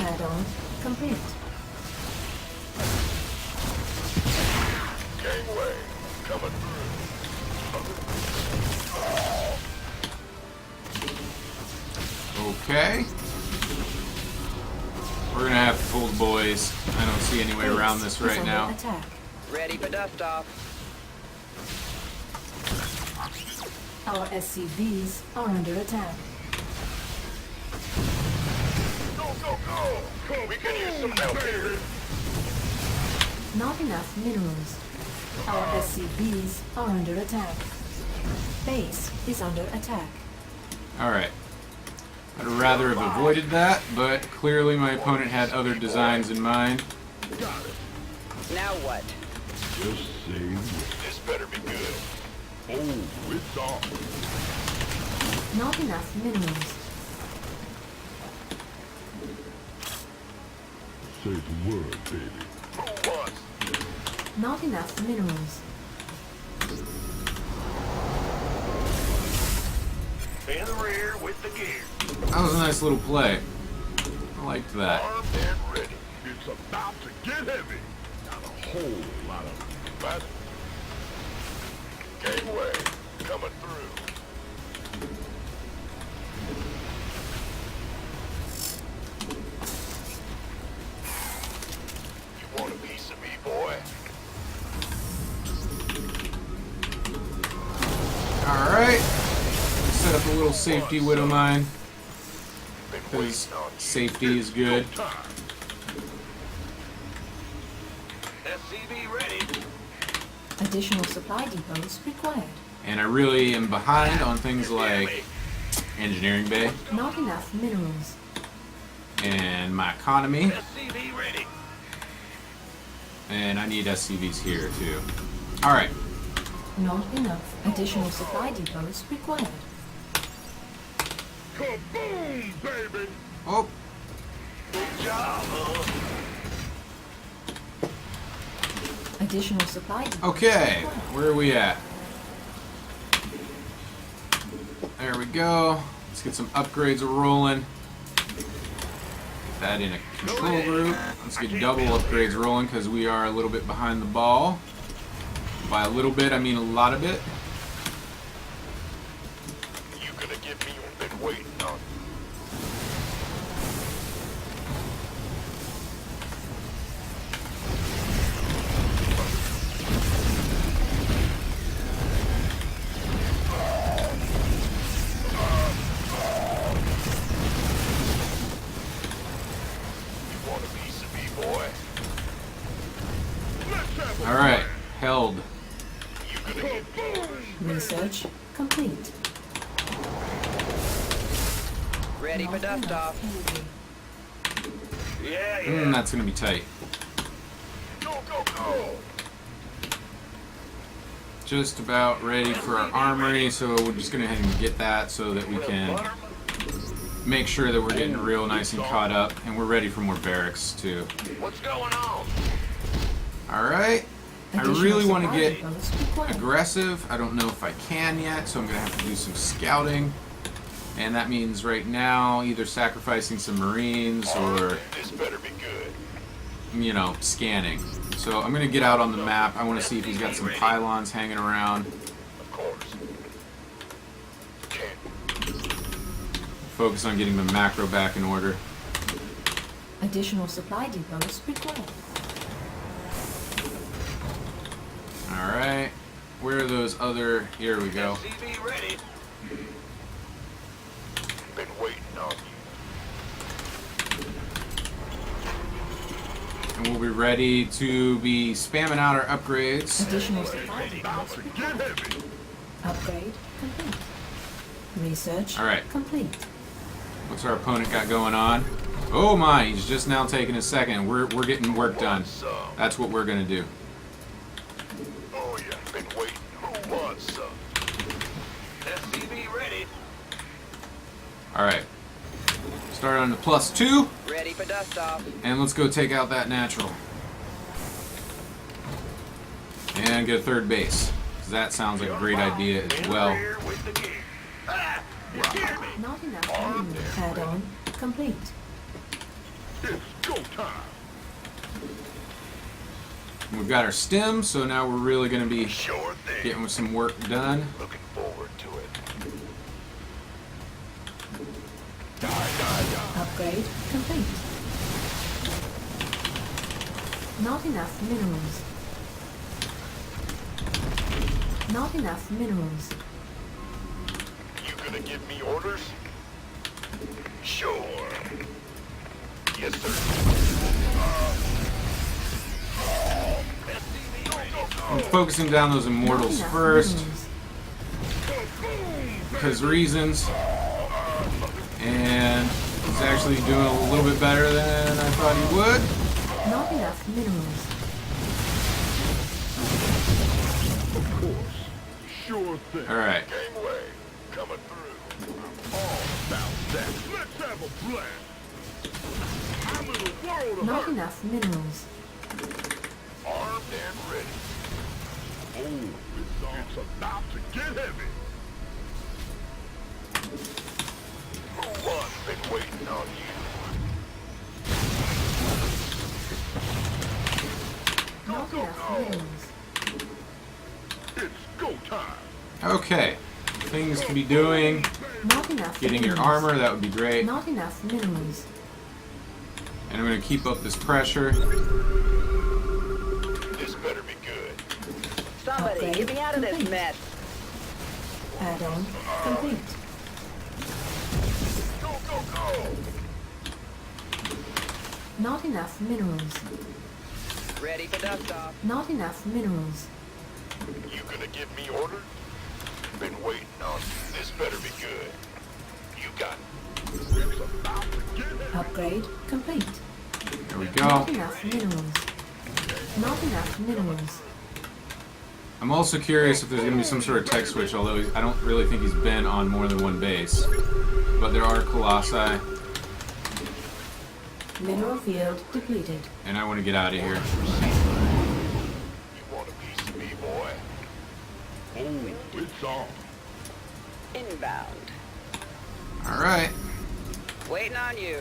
Add-on complete. Gangway coming through. Okay. We're gonna have to pull the boys. I don't see any way around this Base is right under now. Attack. Ready for dust off. Our SCVs are under attack. Go, go, go! We can use some help here. Not enough minerals. Our SCVs are under attack. Base is under attack. Alright. I'd rather have avoided that, but clearly my opponent had other designs in mind. Now what? Just say This better be good. oh, it's on. Not enough minerals. Say the word, baby. Who wants? Not enough minerals. In the rear with the gear. That was a nice little play. I liked that. Armed and ready. It's about to get heavy. Got a whole lot of But Gangway coming through. You want a piece of me, boy? Alright. Set up a little safety widow mine. Been Because waiting on you. safety is good. SCV ready. Additional supply depots required. And I really am behind on things like engineering bay Not enough minerals. and my economy. SCV ready. And I need SCVs here too. Alright. Not enough. Additional supply depots required. Kaboom, baby! Oh, Good job, huh? Additional supply depots okay. required. Where are we at? There we go. Let's get some upgrades rolling. Get that in a control group. Let's get double upgrades rolling because we are a little bit behind the ball. By a little bit, I mean a lot of it. You gonna get me? Been waiting on you. You want a piece of me, boy? Let's have a Alright, held. You gonna get me? kaboom! Research complete. Ready for Not dust enough off. energy. Yeah, That's gonna be tight. Go, go, go! Just about ready for our armory, so we're just gonna go ahead and get that so that we can make sure that we're getting real nice and caught up, and we're ready for more barracks too. What's going on? Alright, I Additional really want to supply get depots required. aggressive. I don't know if I can yet, so I'm gonna have to do some scouting. And that means right now either sacrificing some Marines or, This better be good. you know, scanning. So I'm gonna get out on the map. I want to see if he's got some pylons hanging around. Of course. Can't. Focus on getting the macro back in order. Additional supply depots required. Alright. Where are those other... Here we go. SCV ready. Been waiting on you. And we'll be ready to be spamming out our upgrades. Additional supply About depots to required. get heavy! Upgrade complete. Research Alright. complete. What's our opponent got going on? Oh my, he's just now taking a second. We're getting work done. Some. That's what we're gonna do. Oh yeah, been waiting. Who wants some? SCV ready. Alright. Start on the +2, Ready for dust off. and let's go take out that natural. And get a third base. 'Cause that sounds like a great idea as well. Here with the gear. Ah, you hear me? Not enough minerals. Add-on complete. It's go time! We've got our stem, so now we're really gonna be Sure thing. getting some work done. Looking forward to it. Die, die, die. Upgrade complete. Not enough minerals. Not enough minerals. You gonna give me orders? Sure. Yes, sir. I'm focusing down those immortals Not enough first, minerals. because reasons. And he's actually doing a little bit better than I thought he would. Not enough minerals. Of course. Sure thing. Alright. Gangway. Coming through. All about that. Let's have a blast! I'm in a world of Not hurt! enough minerals. Armed and ready. Oh, it's about to get heavy! Who wants? Been waiting on you. Not enough minerals. It's go time! Okay. Things to be doing. Not enough Getting your minerals. armor, that would be great. Not enough minerals. And I'm going to keep up this pressure. This better be good. Somebody, Upgrade get me out of this complete. mess. Add-on complete. Go, go, go! Not enough minerals. Ready for dust off. Not enough minerals. You gonna give me orders? Been waiting on you. This better be good. You got it. Upgrade complete. There we go. Not enough minerals. Not enough minerals. I'm also curious if there's going to be some sort of tech switch, although I don't really think he's been on more than one base. But there are Colossi, Mineral field depleted. and I want to get out of here. You want a piece of me, boy? Oh, it's on. Inbound. Alright. Waiting on you.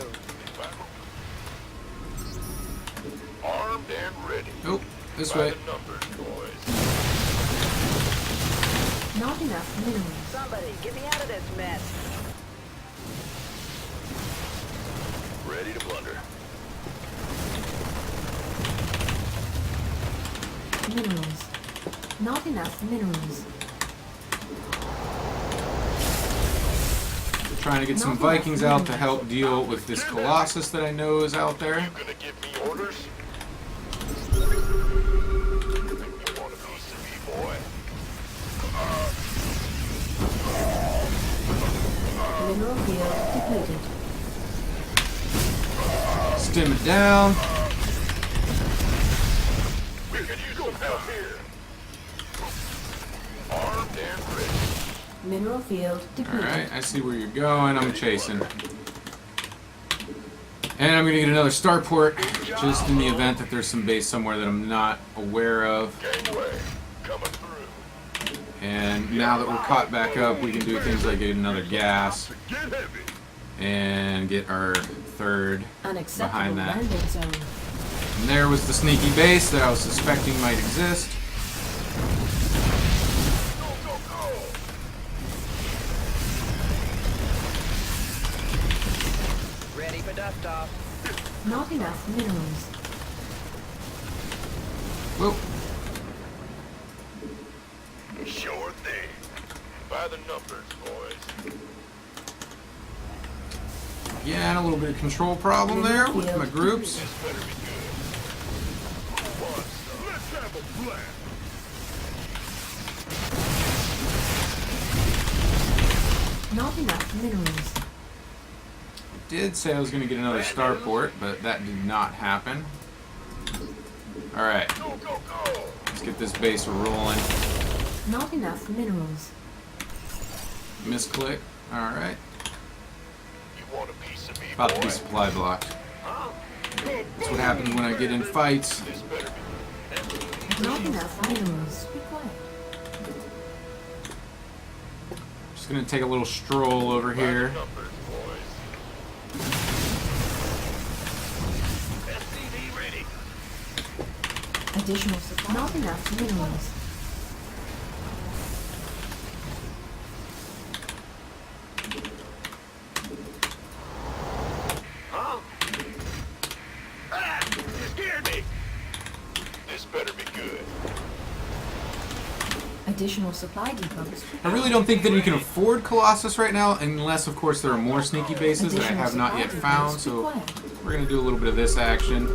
Armed and ready. Oh, this By way. the numbers, boys. Not enough minerals. Somebody, get me out of this mess. Ready to plunder. Minerals. Not enough minerals. Trying to get some Vikings out to help deal with this Colossus that I know is out there. You gonna give me orders? You want a piece of me, boy? Mineral field depleted. Stim it down. We could use some help here. Armed and ready. Mineral field depleted. Alright, I see where you're going. I'm chasing. And I'm going to get another starport, just in the event that there's some base somewhere that I'm not aware of. Gangway coming through. And now that we're caught back up, we can do things like get another gas Get heavy. and get our third Unacceptable behind that. landing zone. And there was the sneaky base that I was suspecting might exist. Go, go, go! Ready for dust off. Not enough minerals. Whoa. Sure thing. By the numbers, boys. Yeah, and a little bit of control problem there with my groups. This better be good. Who wants some? Let's have a blast. Not enough minerals. Did say I was going to get another starport, but that did not happen. Alright, Go, go, go! let's get this base rolling. Not enough minerals. Misclick. Alright. You want a piece of me, About to boy? be supply blocked. That's what happens when I get in fights. This better be Not enough minerals. Be quiet. Just going to take a little stroll over by the here. numbers, boys. SCV ready. Additional supply. Not enough minerals. Huh? Ah! You scared me! This better be good. Additional supply depots. I really don't think that we can afford Colossus right now, unless, of course, there are more sneaky bases that I have not yet found. So we're going to do a little bit of this action.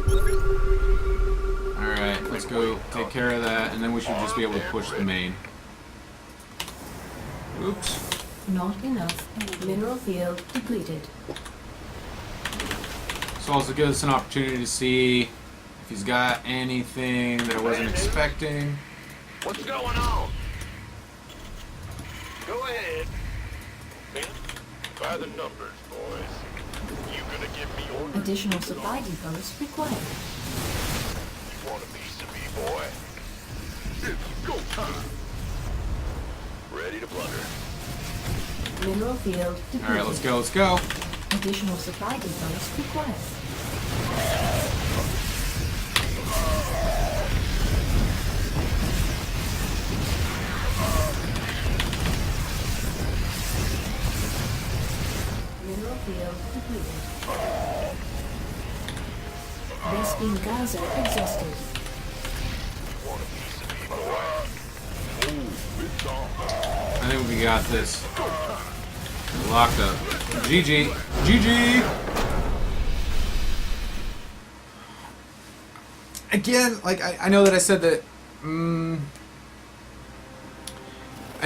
Alright, let's go take care of that, and then we should just be able to push the main. Oops. Not enough. Mineral field depleted. So also gives us an opportunity to see if he's got anything that I wasn't expecting. What's going on? Go ahead. By the numbers, boys. You gonna give me orders? Additional supply depots required. You want a piece of me, boy? It's go time. Ready to plunder. Mineral field depleted. Alright, let's go, let's go. Additional supply depots required. Browser exhausted. Want a piece of me, boy? Oh, it's on. I think we got this. Locked up. GG. GG! Again, like, I know that I said that... I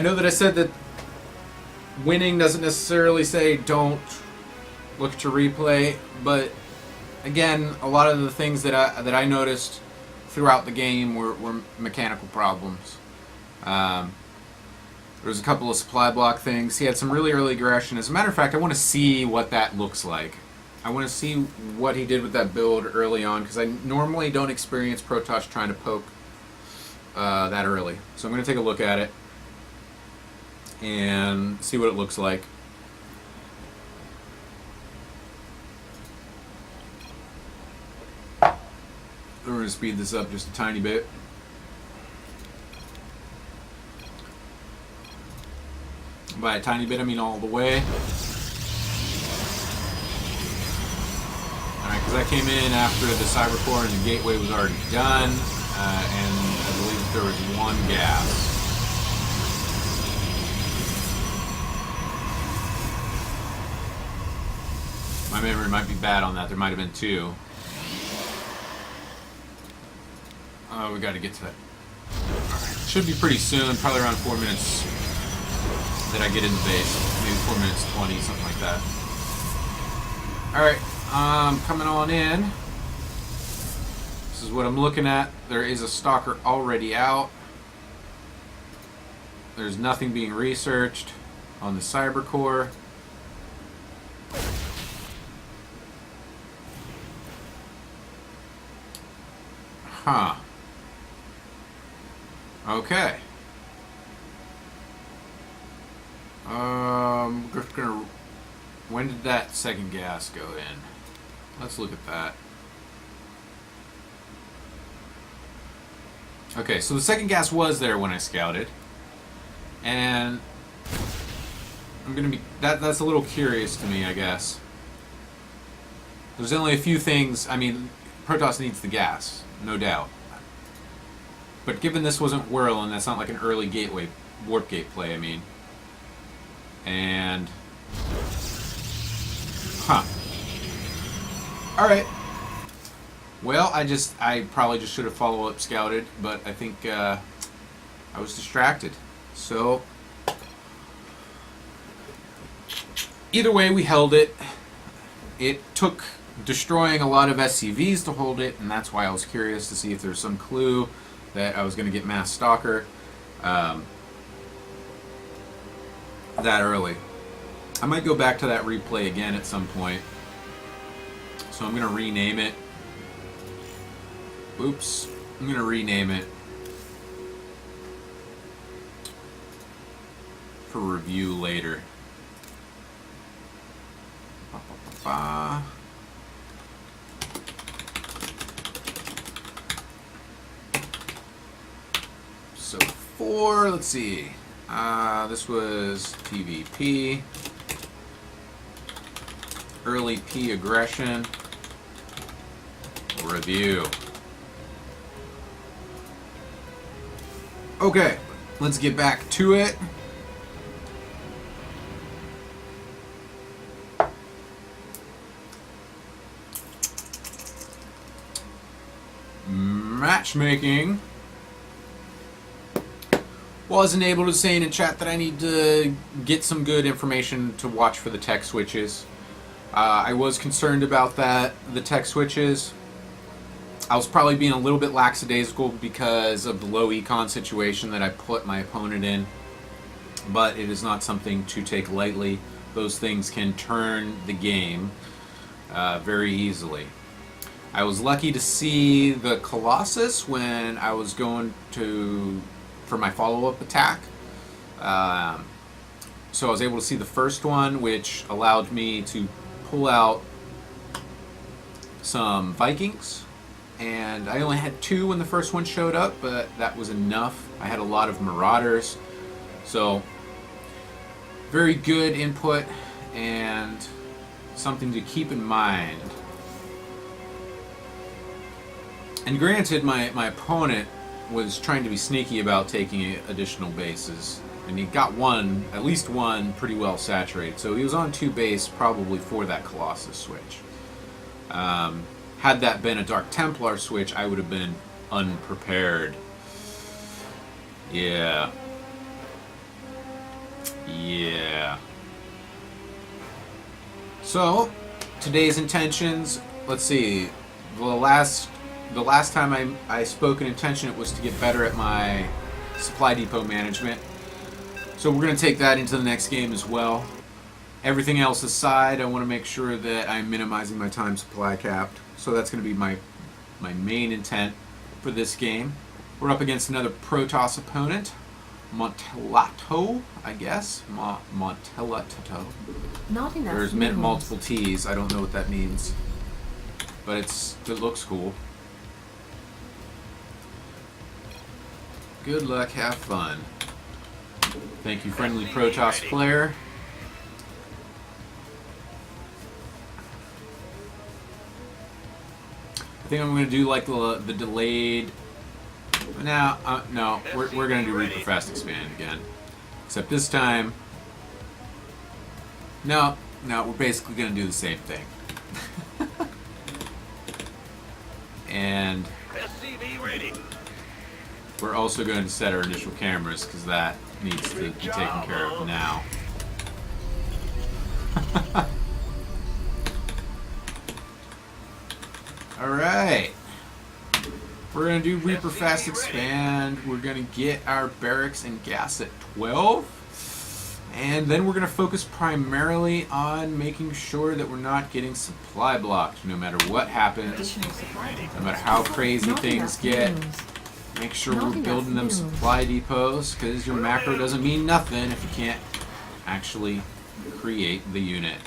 know that I said that winning doesn't necessarily say don't look to replay, but again, a lot of the things that I noticed throughout the game were mechanical problems. There was a couple of supply block things. He had some really early aggression. As a matter of fact, I want to see what that looks like. I want to see what he did with that build early on, because I normally don't experience Protoss trying to poke that early. So I'm going to take a look at it and see what it looks like. We're going to speed this up just a tiny bit. By a tiny bit, I mean all the way. Alright, because I came in after the Cyber Core and the gateway was already done, and I believe there was one gas. My memory might be bad on that. There might have been two. Oh, we got to get to that. Alright, should be pretty soon, probably around 4 minutes that I get in the base. Maybe 4 minutes 20, something like that. Alright, coming on in. This is what I'm looking at. There is a stalker already out. There's nothing being researched on the Cyber Core. Huh. Okay. Just gonna. When did that second gas go in? Let's look at that. Okay, so the second gas was there when I scouted, and I'm gonna be. That's a little curious to me, I guess. There's only a few things. I mean, Protoss needs the gas, no doubt. But given this wasn't Whirl, and that's not like an early gateway, warp gate play, I mean. And... Huh. Alright. Well, I probably just should have follow-up scouted, but I think, I was distracted. So... Either way, we held it. It took destroying a lot of SCVs to hold it, and that's why I was curious to see if there's some clue that I was going to get Mass Stalker that early. I might go back to that replay again at some point. So I'm going to rename it. Oops. I'm going to rename it for review later. Ba-ba-ba-ba. So 4, let's see. This was PvP. Early P aggression. Review. Okay, let's get back to it. Matchmaking. Wasn't able to say in the chat that I need to get some good information to watch for the tech switches. I was concerned about that, the tech switches. I was probably being a little bit lackadaisical because of the low econ situation that I put my opponent in. But it is not something to take lightly. Those things can turn the game very easily. I was lucky to see the Colossus when I was going for my follow-up attack. So I was able to see the first one, which allowed me to pull out some Vikings. And I only had 2 when the first one showed up, but that was enough. I had a lot of Marauders. So, very good input and something to keep in mind. And granted, my opponent was trying to be sneaky about taking additional bases. And he got one, at least one, pretty well saturated. So he was on 2 base probably for that Colossus switch. Had that been a Dark Templar switch, I would have been unprepared. Yeah. Yeah. So, today's intentions, let's see. The last time I spoke an intention, it was to get better at my supply depot management. So we're going to take that into the next game as well. Everything else aside, I want to make sure that I'm minimizing my time supply capped. So that's going to be my main intent for this game. We're up against another Protoss opponent. Montelato, I guess. Montelato. Not enough There's minerals. multiple T's. I don't know what that means. But it looks cool. Good luck, have fun. Thank you, friendly Protoss player. I think I'm going to do like the delayed... No, we're going to do Reaper Fast Expand again. Except this time... No, we're basically going to do the same thing. And SCV ready. we're also going to set our initial cameras because that needs to be taken care of now. Alright. We're going to do Reaper Fast Expand. We're going to get our barracks and gas at 12. And then we're going to focus primarily on making sure that we're not getting supply blocked no matter what happens. Additional supply depots. No matter how crazy Not things enough get. minerals. Make sure Not we're enough building them minerals. supply depots, because your macro doesn't mean nothing if you can't actually create the unit.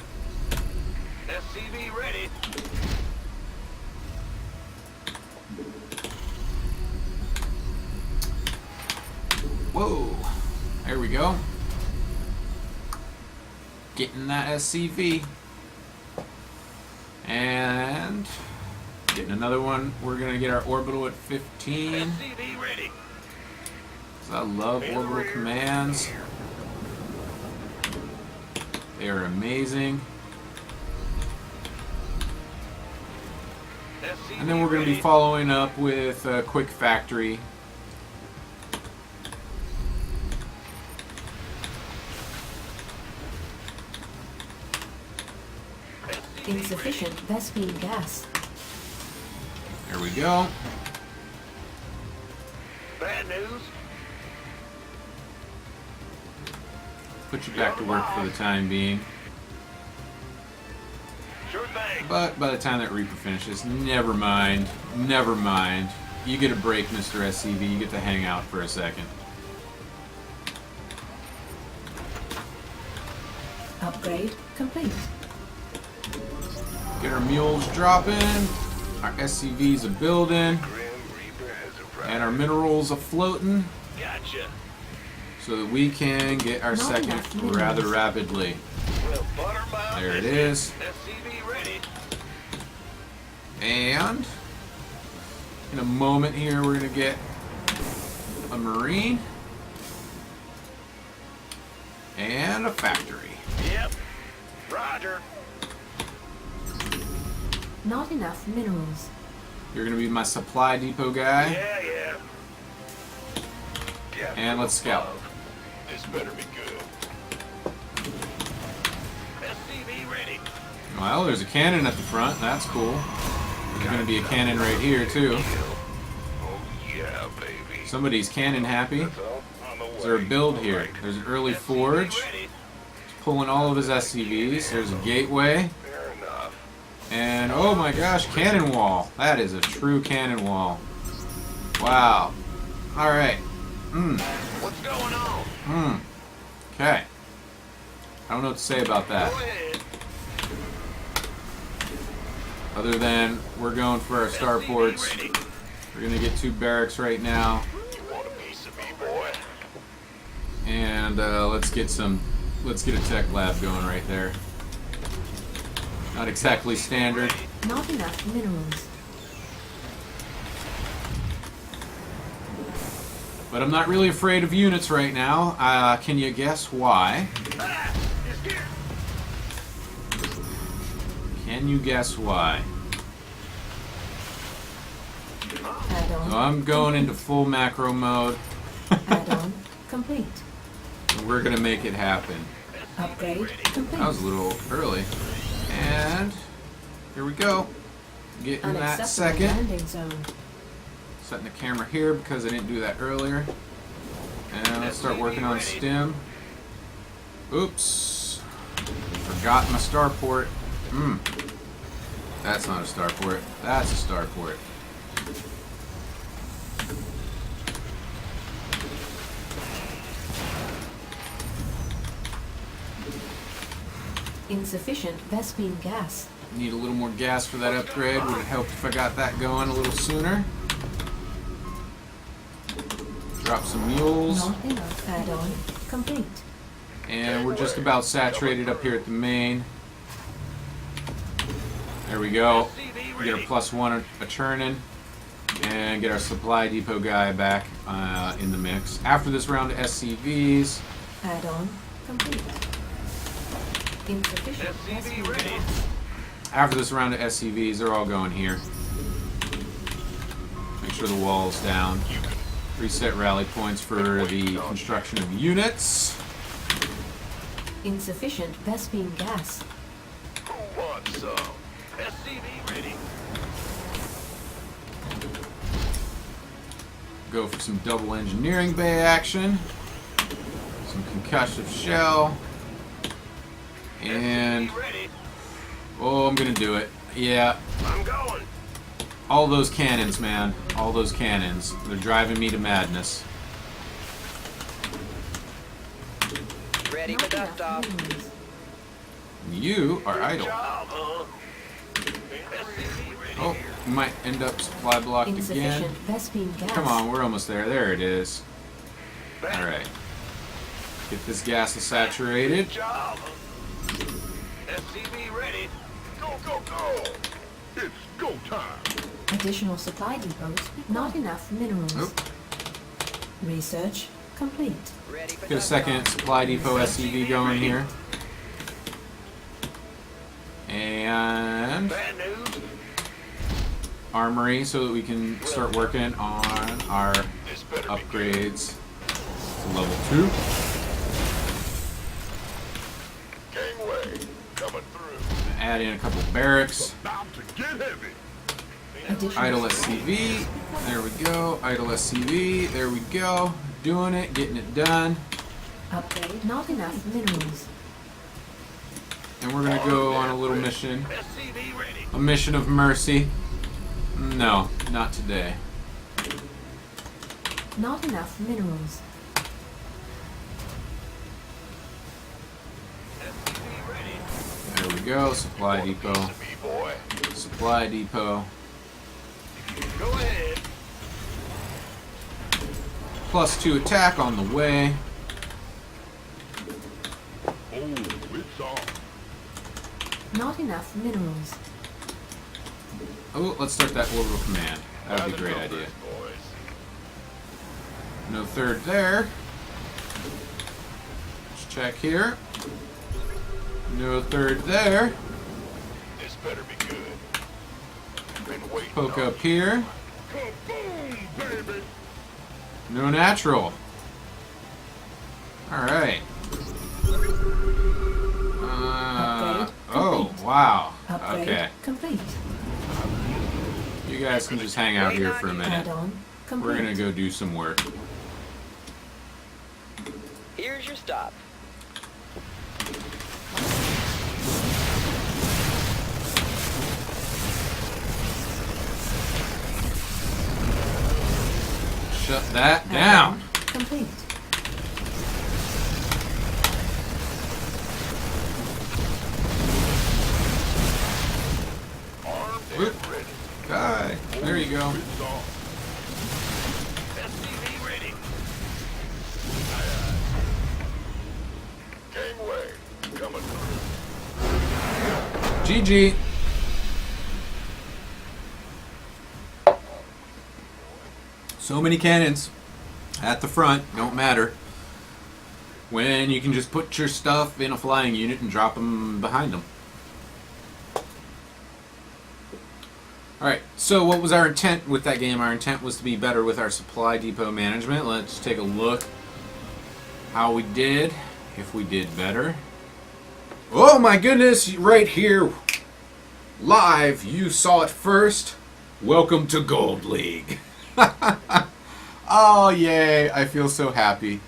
SCV ready. Whoa! There we go. Getting that SCV. And getting another one. We're going to get our orbital at 15. SCV ready. 'Cause I love orbital commands. They are amazing. SCV And then we're going to be ready. following up with a quick factory. Insufficient Vespene gas. There we go. Bad news. Put you back to work for the time being. Sure thing. But by the time that Reaper finishes, never mind. Never mind. You get a break, Mr. SCV. You get to hang out for a second. Upgrade complete. Get our mules dropping. Our SCVs a building. Grim Reaper has arrived. And our minerals a floating. Gotcha. So that we can get our Not second enough minerals. rather rapidly. Well, Buttermouth. There it is. SCV ready. And in a moment here, we're going to get a Marine and a factory. Yep. Roger. Not enough minerals. You're going to be my supply depot guy. Yeah. Captain And let's scout. above. This better be good. SCV ready. Well, there's a cannon at the front. That's cool. There's going to be a cannon right here, too. Oh yeah, baby. Somebody's cannon happy. That's all on the way. Is there a build here? Alright. There's an early SCV forge. ready. Pulling all of his SCVs. There's a gateway. Fair enough. And, oh my gosh, cannon wall. That is a true cannon wall. Wow. Alright. What's going on? Okay. I don't know what to say about that. Go ahead. Other than we're going for our starports. SCV ready. We're going to get 2 barracks right now. You want a piece of me, boy? And let's get a tech lab going right there. Not exactly standard. Not enough minerals. But I'm not really afraid of units right now. Can you guess why? Can you guess why? Add-on. So I'm going into full macro mode. Add-on complete. We're gonna make it happen. Upgrade complete. That was a little early. And here we go. Getting that Unacceptable second. landing zone. Setting the camera here because I didn't do that earlier. And let's start working on stim. Oops. Forgot my starport. That's not a starport. That's a starport. Insufficient Vespene gas. Need a little more gas for that upgrade. Would have helped if I got that going a little sooner. Drop some mules. Not enough. Add-on complete. And we're just about saturated up here at the main. There we go. We get our +1 a churning. And get our supply depot guy back in the mix. After this round of SCVs. Add-on complete. Insufficient Vespene gas. After this round of SCVs, they're all going here. Make sure the wall's down. Reset rally points for the construction of units. Insufficient Vespene gas. Who wants some? SCV ready. Go for some double engineering bay action. Some concussive shell. And Ready. oh, I'm gonna do it. Yeah, I'm going. all those cannons, man. All those cannons. They're driving me to madness. Ready for Not enough dust-off. minerals. You are idle. Job, huh? SCV ready. Oh, we might end up supply blocked again. Insufficient Vespene gas. Come on, we're almost there. There it is. Alright. Get this gas saturated. Job. SCV ready. Go, go, go. It's go time. Additional supply depots. Not enough minerals. Oop. Research complete. Ready for Get a second dust-off. supply depot SCV going here. And Bad news. armory so that we can start working on our This better be good. upgrades to level 2. Gangway coming through. Add in a couple barracks. About to get heavy. Additional Idle supply SCV. depots. There we go. Idle SCV. There we go. Doing it. Getting it done. Upgrade. Not enough minerals. And we're going to go on a little mission. SCV ready. A mission of mercy. No, not today. Not enough minerals. SCV ready. There we go. Supply depot. Piece of me, boy. Supply depot. Go ahead. +2 attack on the way. Oh, it's on. Not enough minerals. Oh, let's start that orbital command. That would be a By the great numbers, idea. Boys. No third there. Let's check here. No third there. This better be good. Been waiting Poke on up here. Kaboom, baby. No natural. Alright. Upgrade Oh, complete. wow. Upgrade Okay. complete. You guys can just hang out here for a minute. Add-on complete. We're gonna go do some work. Here's your stop. Shut that Add-on down. complete. armed Whoop. and ready. Okay. There you go. It's on. SCV ready. Gangway coming through. GG. So many cannons. at the front, don't matter. When you can just put your stuff in a flying unit and drop them behind them. Alright, so what was our intent with that game? Our intent was to be better with our supply depot management. Let's take a look how we did, if we did better. Oh my goodness, right here, live, you saw it first. Welcome to Gold League. Oh yay, I feel so happy.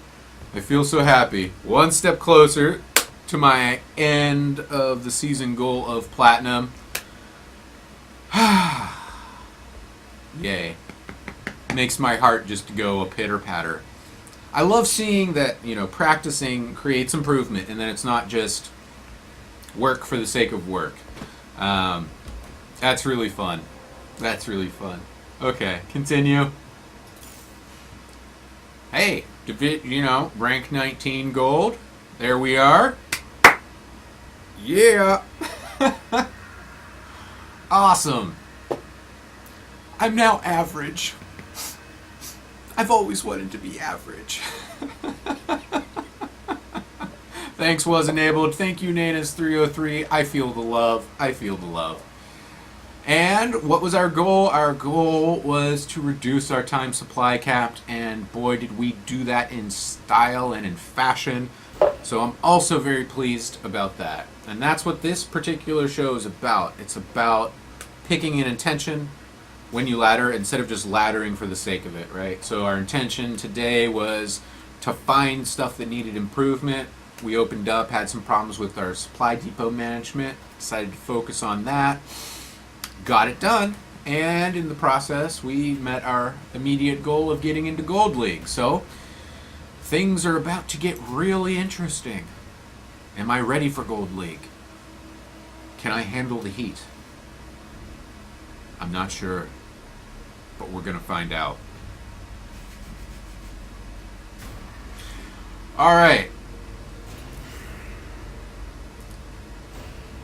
I feel so happy. One step closer to my end of the season goal of Platinum. Yay. Makes my heart just go a pitter-patter. I love seeing that, you know, practicing creates improvement, and then it's not just work for the sake of work. That's really fun. That's really fun. Okay, continue. Hey, you know, rank 19 gold. There we are. Yeah. Awesome. I'm now average. I've always wanted to be average. Thanks was enabled. Thank you, Nanas303. I feel the love. I feel the love. And what was our goal? Our goal was to reduce our time supply capped, and boy did we do that in style and in fashion. So I'm also very pleased about that. And that's what this particular show is about. It's about picking an intention when you ladder instead of just laddering for the sake of it, right? So our intention today was to find stuff that needed improvement. We opened up, had some problems with our supply depot management, decided to focus on that. Got it done, and in the process we met our immediate goal of getting into Gold League. So things are about to get really interesting. Am I ready for Gold League? Can I handle the heat? I'm not sure, but we're gonna find out. Alright.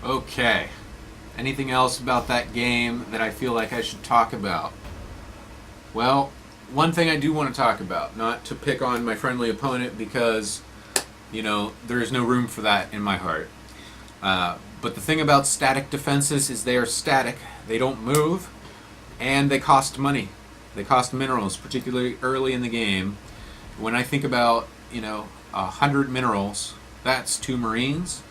Okay. Anything else about that game that I feel like I should talk about? Well, one thing I do want to talk about, not to pick on my friendly opponent because, you know, there is no room for that in my heart. But the thing about static defenses is they are static, they don't move, and they cost money. They cost minerals, particularly early in the game. When I think about, you know, 100 minerals, that's 2 Marines.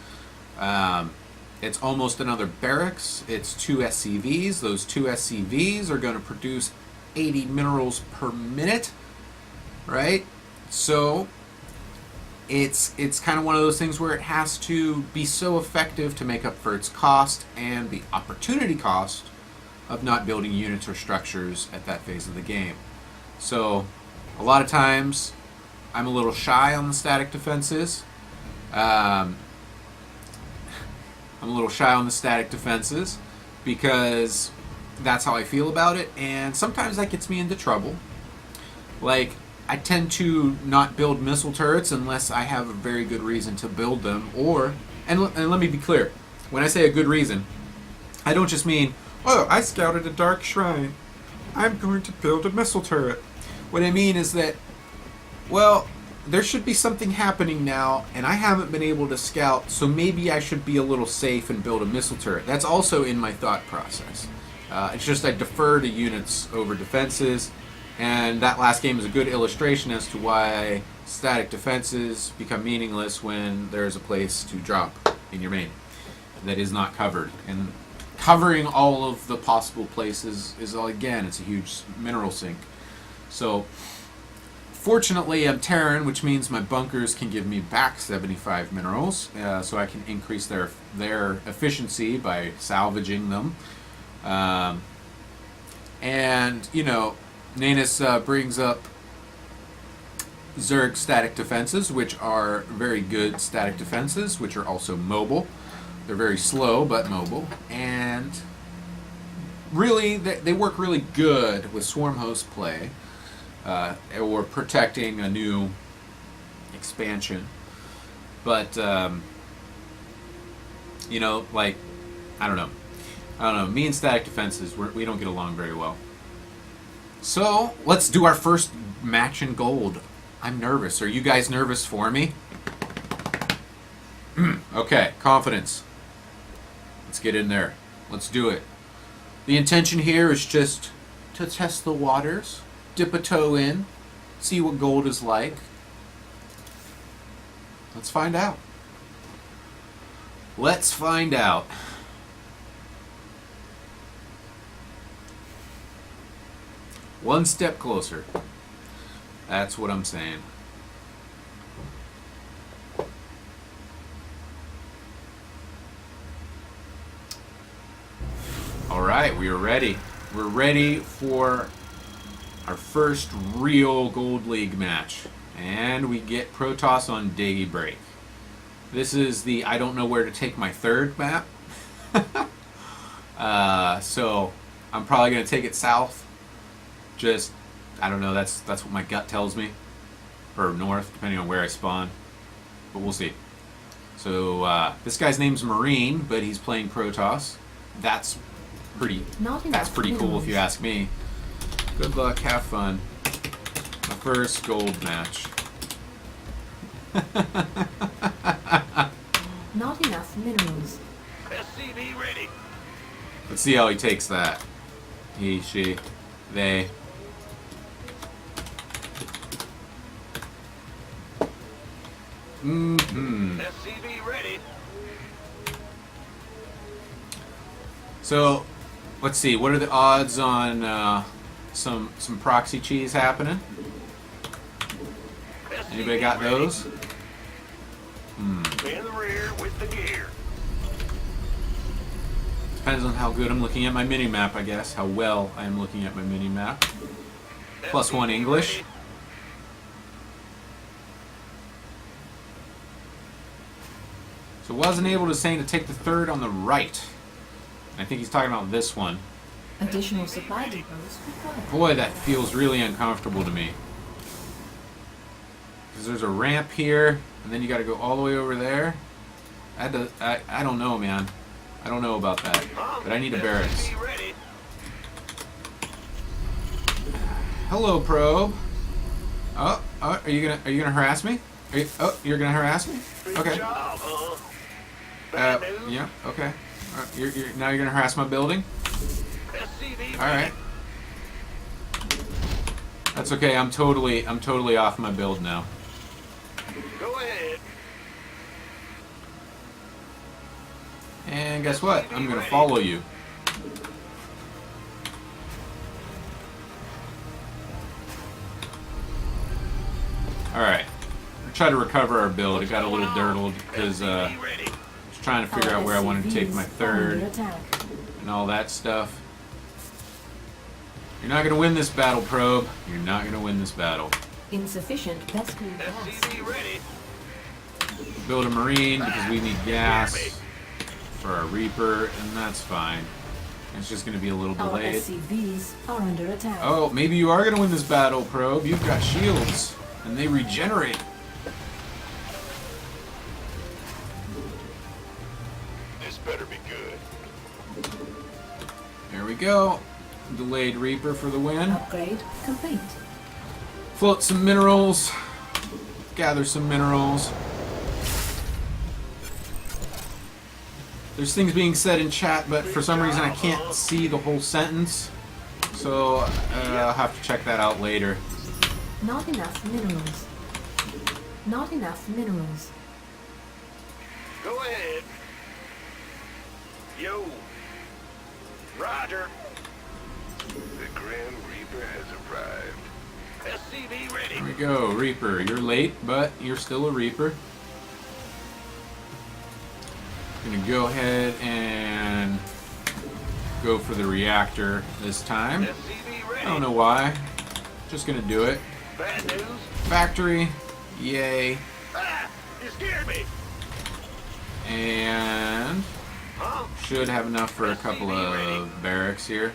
It's almost another barracks. It's 2 SCVs. Those 2 SCVs are going to produce 80 minerals per minute, right? So it's kind of one of those things where it has to be so effective to make up for its cost and the opportunity cost of not building units or structures at that phase of the game. So a lot of times I'm a little shy on the static defenses. I'm a little shy on the static defenses because that's how I feel about it, and sometimes that gets me into trouble. Like, I tend to not build missile turrets unless I have a very good reason to build them, and let me be clear, when I say a good reason, I don't just mean, oh, I scouted a dark shrine, I'm going to build a missile turret. What I mean is that, well, there should be something happening now, and I haven't been able to scout, so maybe I should be a little safe and build a missile turret. That's also in my thought process. It's just I defer to units over defenses, and that last game is a good illustration as to why static defenses become meaningless when there's a place to drop in your main that is not covered. And covering all of the possible places is, again, it's a huge mineral sink. So fortunately, I'm Terran, which means my bunkers can give me back 75 minerals, so I can increase their efficiency by salvaging them. And, you know, Nanus brings up Zerg static defenses, which are very good static defenses, which are also mobile. They're very slow, but mobile. And really, they work really good with Swarm Host play. Or protecting a new expansion. But, you know, like, I don't know. Me and static defenses, we don't get along very well. So, let's do our first match in gold. I'm nervous. Are you guys nervous for me? Okay, confidence. Let's get in there. Let's do it. The intention here is just to test the waters, dip a toe in, see what gold is like. Let's find out. Let's find out. One step closer. That's what I'm saying. All right, we are ready. We're ready for our first real Gold League match. And we get Protoss on Daybreak. This is the I don't know where to take my third map. So I'm probably going to take it south. Just, I don't know, that's what my gut tells me. Or north, depending on where I spawn. But we'll see. So this guy's name's Marine, but he's playing Protoss. That's pretty cool if you ask me. Good luck, have fun. My first gold match. Not enough minerals. SCV ready. Let's see how he takes that. He, she, they. SCV ready. So, let's see. What are the odds on some proxy cheese happening? Anybody got those? In the rear with the gear. Depends on how good I'm looking at my mini map, I guess. How well I am looking at my mini map. +1 English. So wasn't able to say to take the third on the right. I think he's talking about this one. Additional supply depots required. Boy, that feels really uncomfortable to me. Because there's a ramp here, and then you got to go all the way over there. I don't know, man. I don't know about that. But I need a barracks. SCV ready. Hello, probe. Oh, are you gonna harass me? You're gonna harass me? Big Okay. job, huh? Bad news. Yeah. Okay. Now you're gonna harass my building. SCV All right. That's okay. I'm totally off my build now. Go ahead. And guess what? I'm gonna follow you. All right. We'll try to recover our build. It got a little dirtled because I SCV ready. was trying to figure out where I wanted to take my third Under attack. and all that stuff. You're not gonna win this battle, probe. You're not gonna win this battle. Insufficient Vesku gas. SCV ready. Build a marine because we need gas for our Reaper, and that's fine. It's just gonna be a little Our delayed. SCVs are under attack. Oh, maybe you are gonna win this battle, probe. You've got shields, and they regenerate. This better be good. There we go. Delayed Reaper for the win. Upgrade complete. Float some minerals. Gather some minerals. There's things being said in chat, but for some reason I can't see the whole sentence. So I'll have to check that out later. Not enough minerals. Not enough minerals. Go ahead. Yo. Roger. The Grand Reaper has arrived. SCV ready. There we go, Reaper. You're late, but you're still a Reaper. Gonna go ahead and go for the reactor this time. SCV ready. I don't know why. Just gonna do it. Bad news. Factory. Yay. Ah, you scared me. And Huh? should have enough for a couple of barracks here.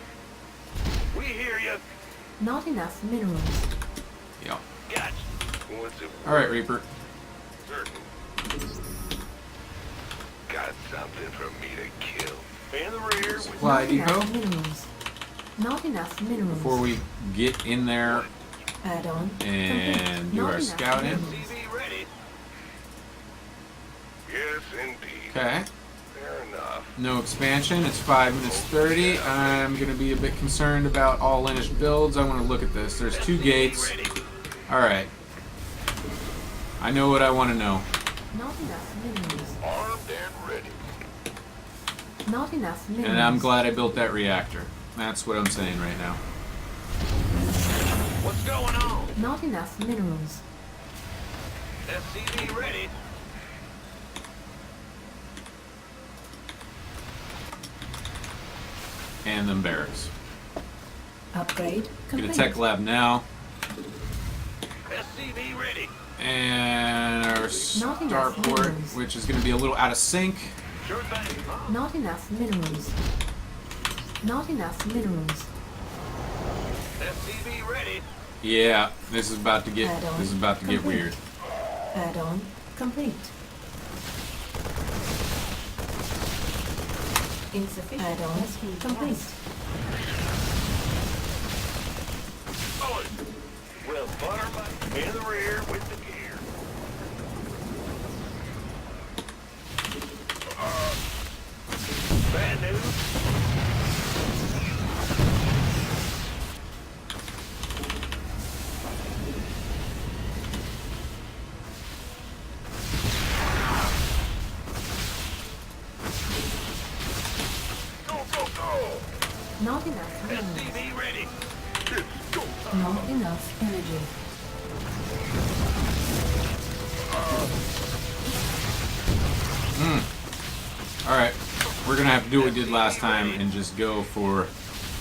We hear you. Not enough minerals. Yep. Gotcha. What's it? Alright, Reaper. Certain. Got something for me to kill. In the rear with Supply Not enough depot. minerals. Not enough minerals. before we get in there Add-on and complete. do Not our enough scouting. minerals. TV ready. Yes, indeed. Okay. Fair enough. No expansion. It's 5 minutes 30. I'm going to be a bit concerned about all Lineage builds. I want to look at this. There's 2 gates. Alright. I know what I want to know. Not enough minerals. Armed and ready. Not enough minerals. And I'm glad I built that reactor. That's what I'm saying right now. What's going on? Not enough minerals. SCV ready. And them barracks. Upgrade Get complete. a tech lab now. SCV ready. And our Not enough starport, minerals. which is going to be a little out of sync. Sure thing. Not enough minerals. Not enough minerals. SCV ready. Yeah, this is about to get Add-on weird. complete. Add-on complete. Insufficient. Add-on complete. Solid. We'll butter my in the rear with the gear. Bad news. Go, go, go. Not enough minerals. SCV ready. Not enough energy. Alright, we're going to have to do what we did last time and just go for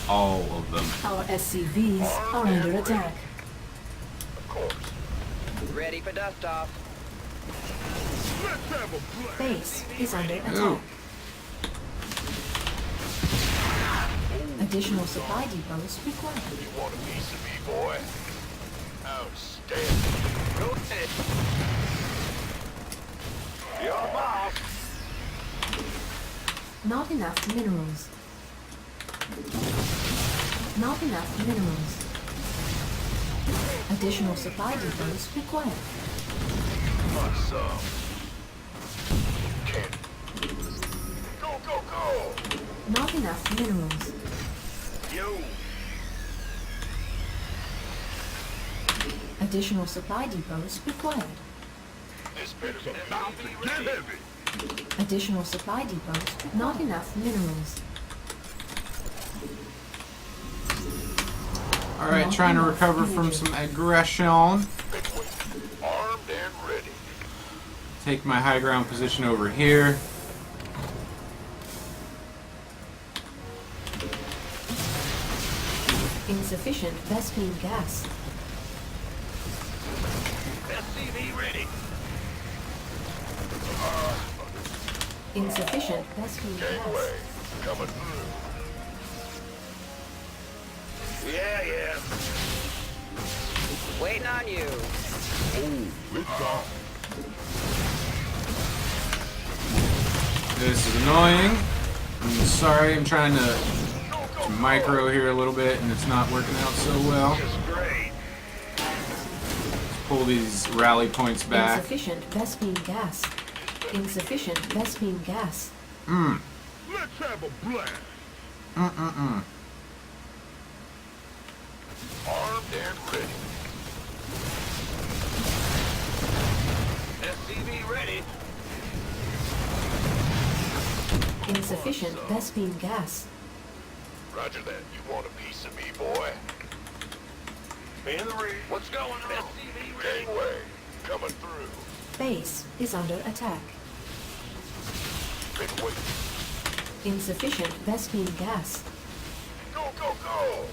all of them. Our SCVs are under attack. Of course. Ready for dust off. Let's have a blast. Base is under Ooh. attack. Additional supply depots required. You want a piece of me, boy? Outstanding. Go ahead. You're the boss. Not enough minerals. Not enough minerals. Additional supply depots required. Awesome. Can't. Go, go, go. Not enough minerals. Yo. Additional supply depots required. This better be About to get heavy. Additional supply depots. Not enough minerals. Alright, trying to recover from some aggression. armed and ready. Take my high ground position over here. Insufficient Vespine gas. SCV ready. Insufficient Vespine Gangway. gas. Coming through. Yeah, yeah. Waiting on you. Oh, it's on. This is annoying. I'm sorry, I'm trying to micro here a little bit and it's not working out so well. Just great. Pull these rally points back. Insufficient Vespine gas. Insufficient Vespine gas. Let's have a blast. Armed and ready. SCV ready. Insufficient Vespine gas. Roger that. You want a piece of me, boy? In the rear. What's going on? SCV ready. Gangway. Coming through. Base is under attack. Been waiting. Insufficient Vespine gas. Go, go, go.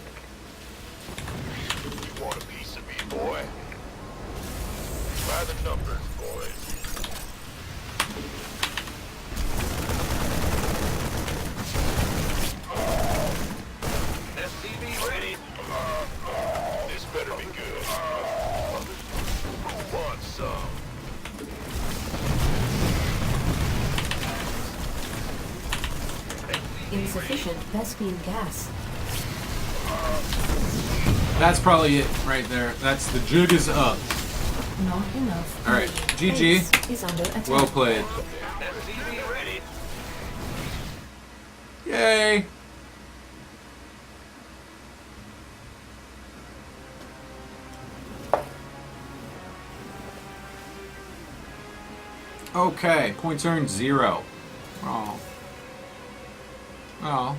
You want a piece of me, boy? By the numbers, boys. SCV ready. This better be good. Who wants some? Insufficient Vespine gas. That's probably it right there. That's the jig is up. Not enough. All right, GG. Base is under attack. Well played. SCV ready. Yay! Okay, points earned 0. Oh. Oh.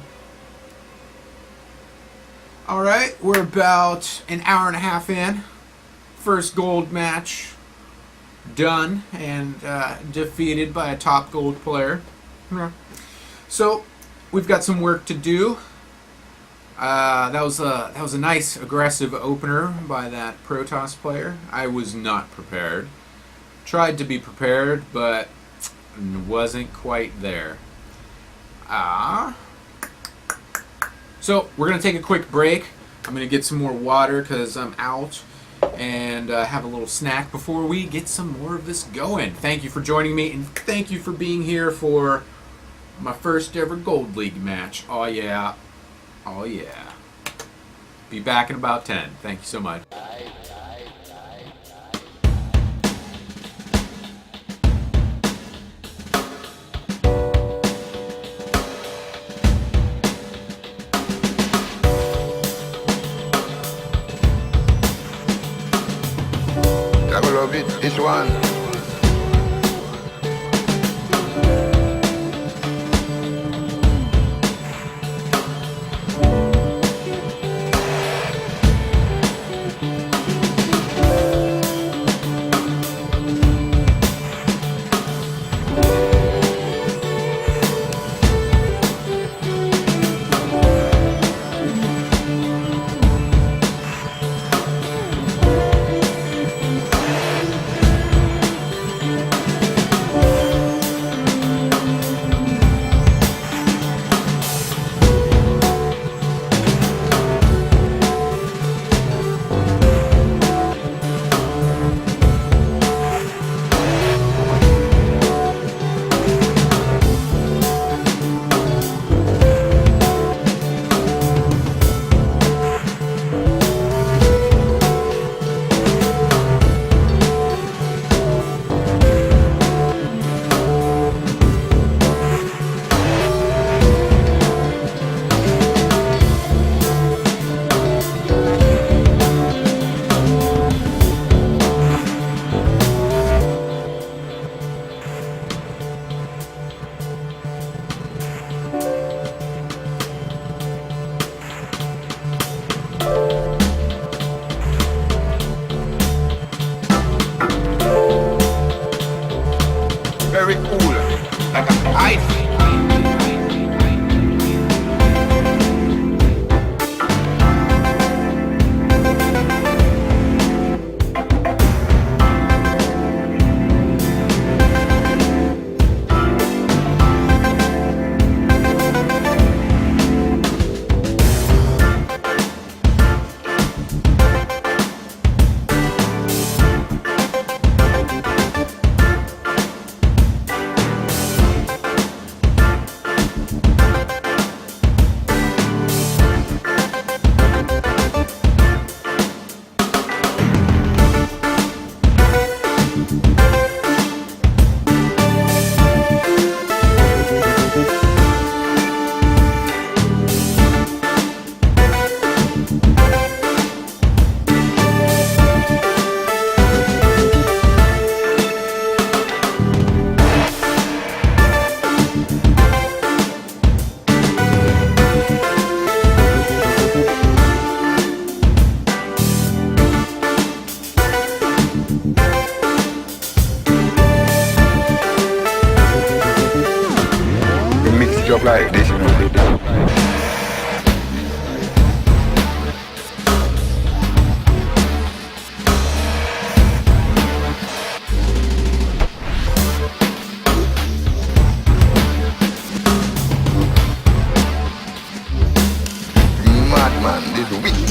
Alright, we're about an hour and a half in. First gold match done and defeated by a top gold player. So, we've got some work to do. That was a nice aggressive opener by that Protoss player. I was not prepared. Tried to be prepared, but wasn't quite there. So we're gonna take a quick break. I'm gonna get some more water because I'm out, and have a little snack before we get some more of this going. Thank you for joining me, and thank you for being here for my first ever Gold League match. Oh yeah. Oh yeah. Be back in about 10. Thank you so much. Double orbit, this one. Very cool, like an ice. Job like this, you know, they do. Madman, this wicked.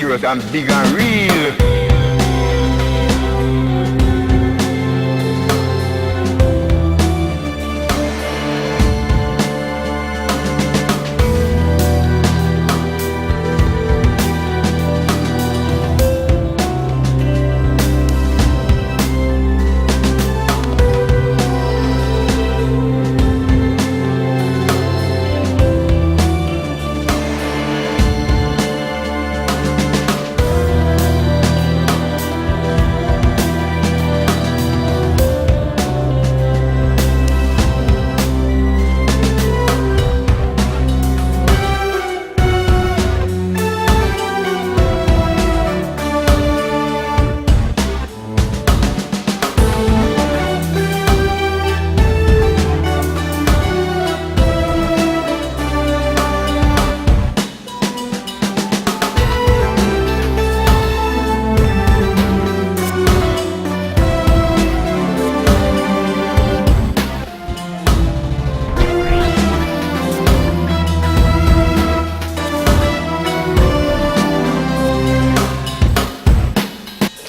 dangerous and big and real.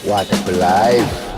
What a life!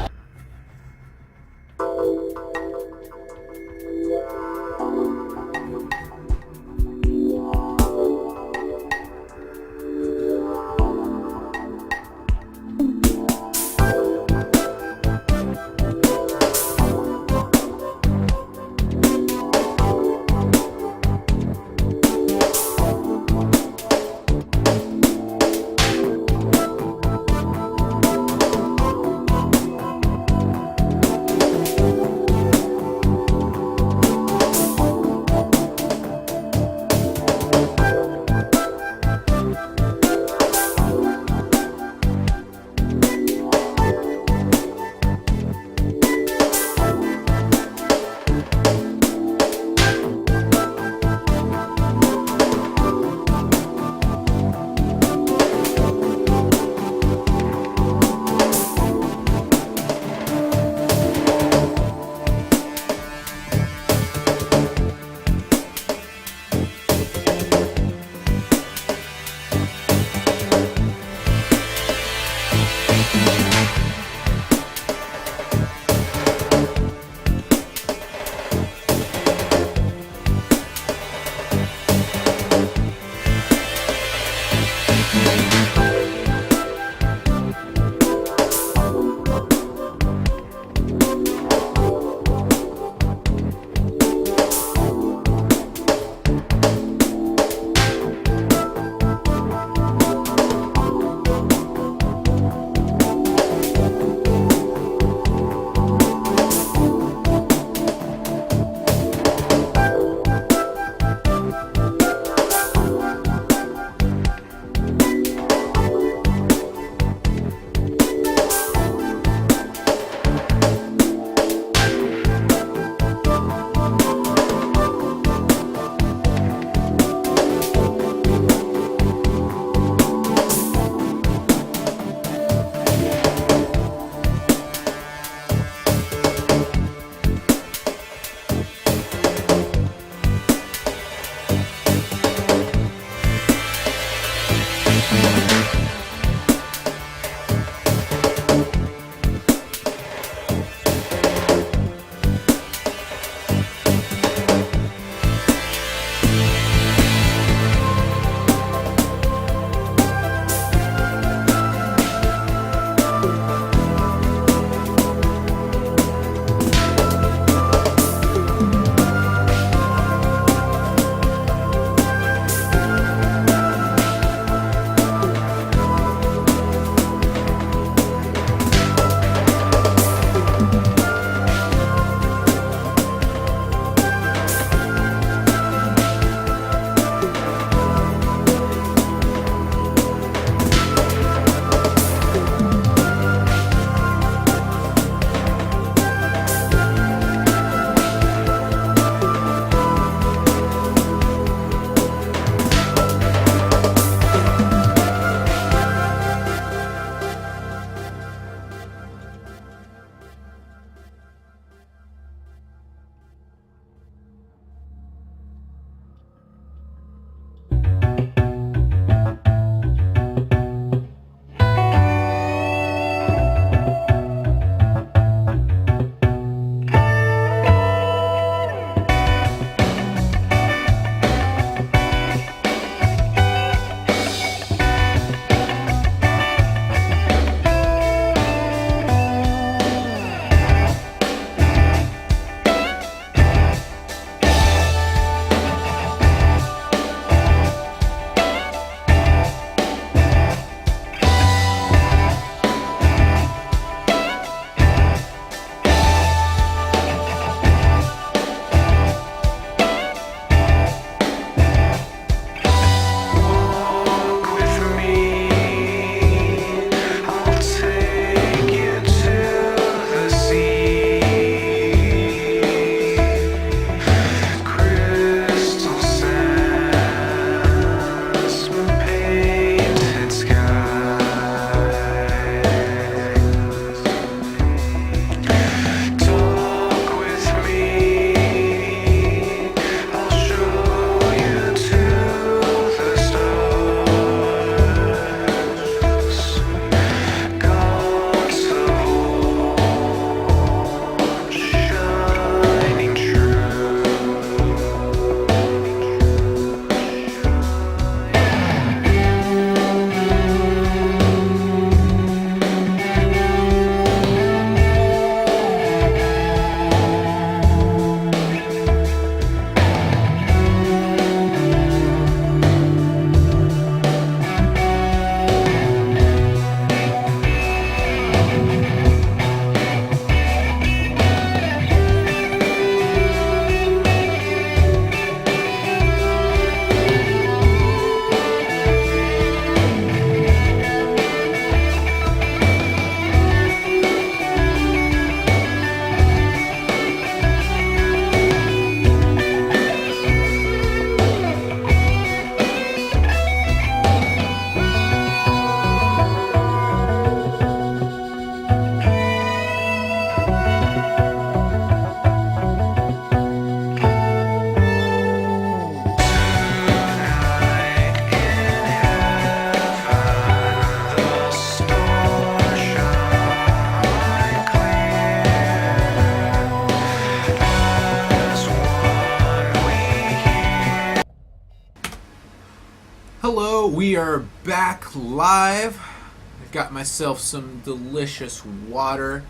we are back live. I got myself some delicious water.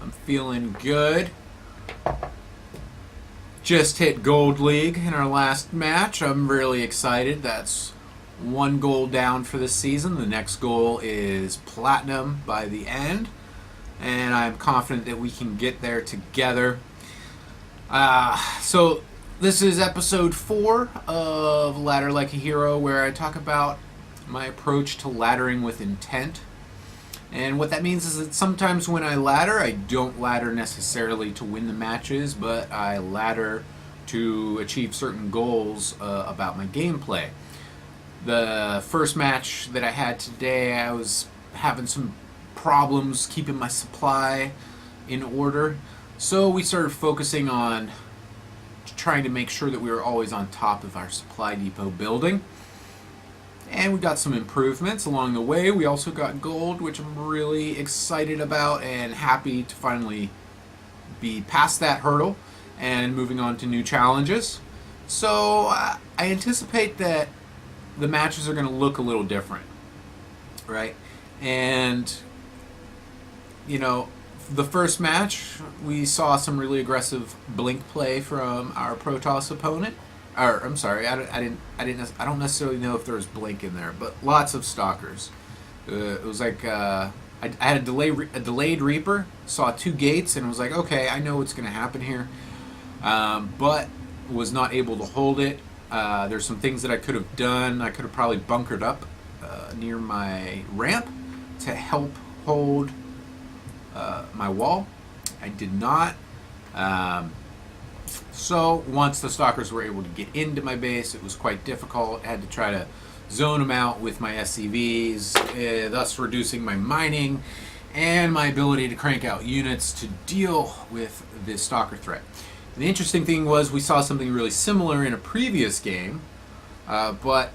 I'm feeling good. Just hit Gold League in our last match. I'm really excited. That's one goal down for the season. The next goal is Platinum by the end. And I'm confident that we can get there together. So this is episode 4 of Ladder Like a Hero, where I talk about my approach to laddering with intent. And what that means is that sometimes when I ladder, I don't ladder necessarily to win the matches, but I ladder to achieve certain goals about my gameplay. The first match that I had today, I was having some problems keeping my supply in order, so we started focusing on trying to make sure that we were always on top of our supply depot building. And we got some improvements along the way. We also got gold, which I'm really excited about and happy to finally be past that hurdle and moving on to new challenges. So I anticipate that the matches are going to look a little different, right? And, you know, the first match, we saw some really aggressive blink play from our Protoss opponent. Or, I'm sorry, I don't necessarily know if there was blink in there, but lots of stalkers. It was like I had a delayed Reaper, saw 2 gates, and was like, okay, I know what's going to happen here, but was not able to hold it. There's some things that I could have done. I could have probably bunkered up near my ramp to help hold my wall. I did not. So once the stalkers were able to get into my base, it was quite difficult. I had to try to zone them out with my SCVs, thus reducing my mining and my ability to crank out units to deal with the stalker threat. And the interesting thing was we saw something really similar in a previous game, but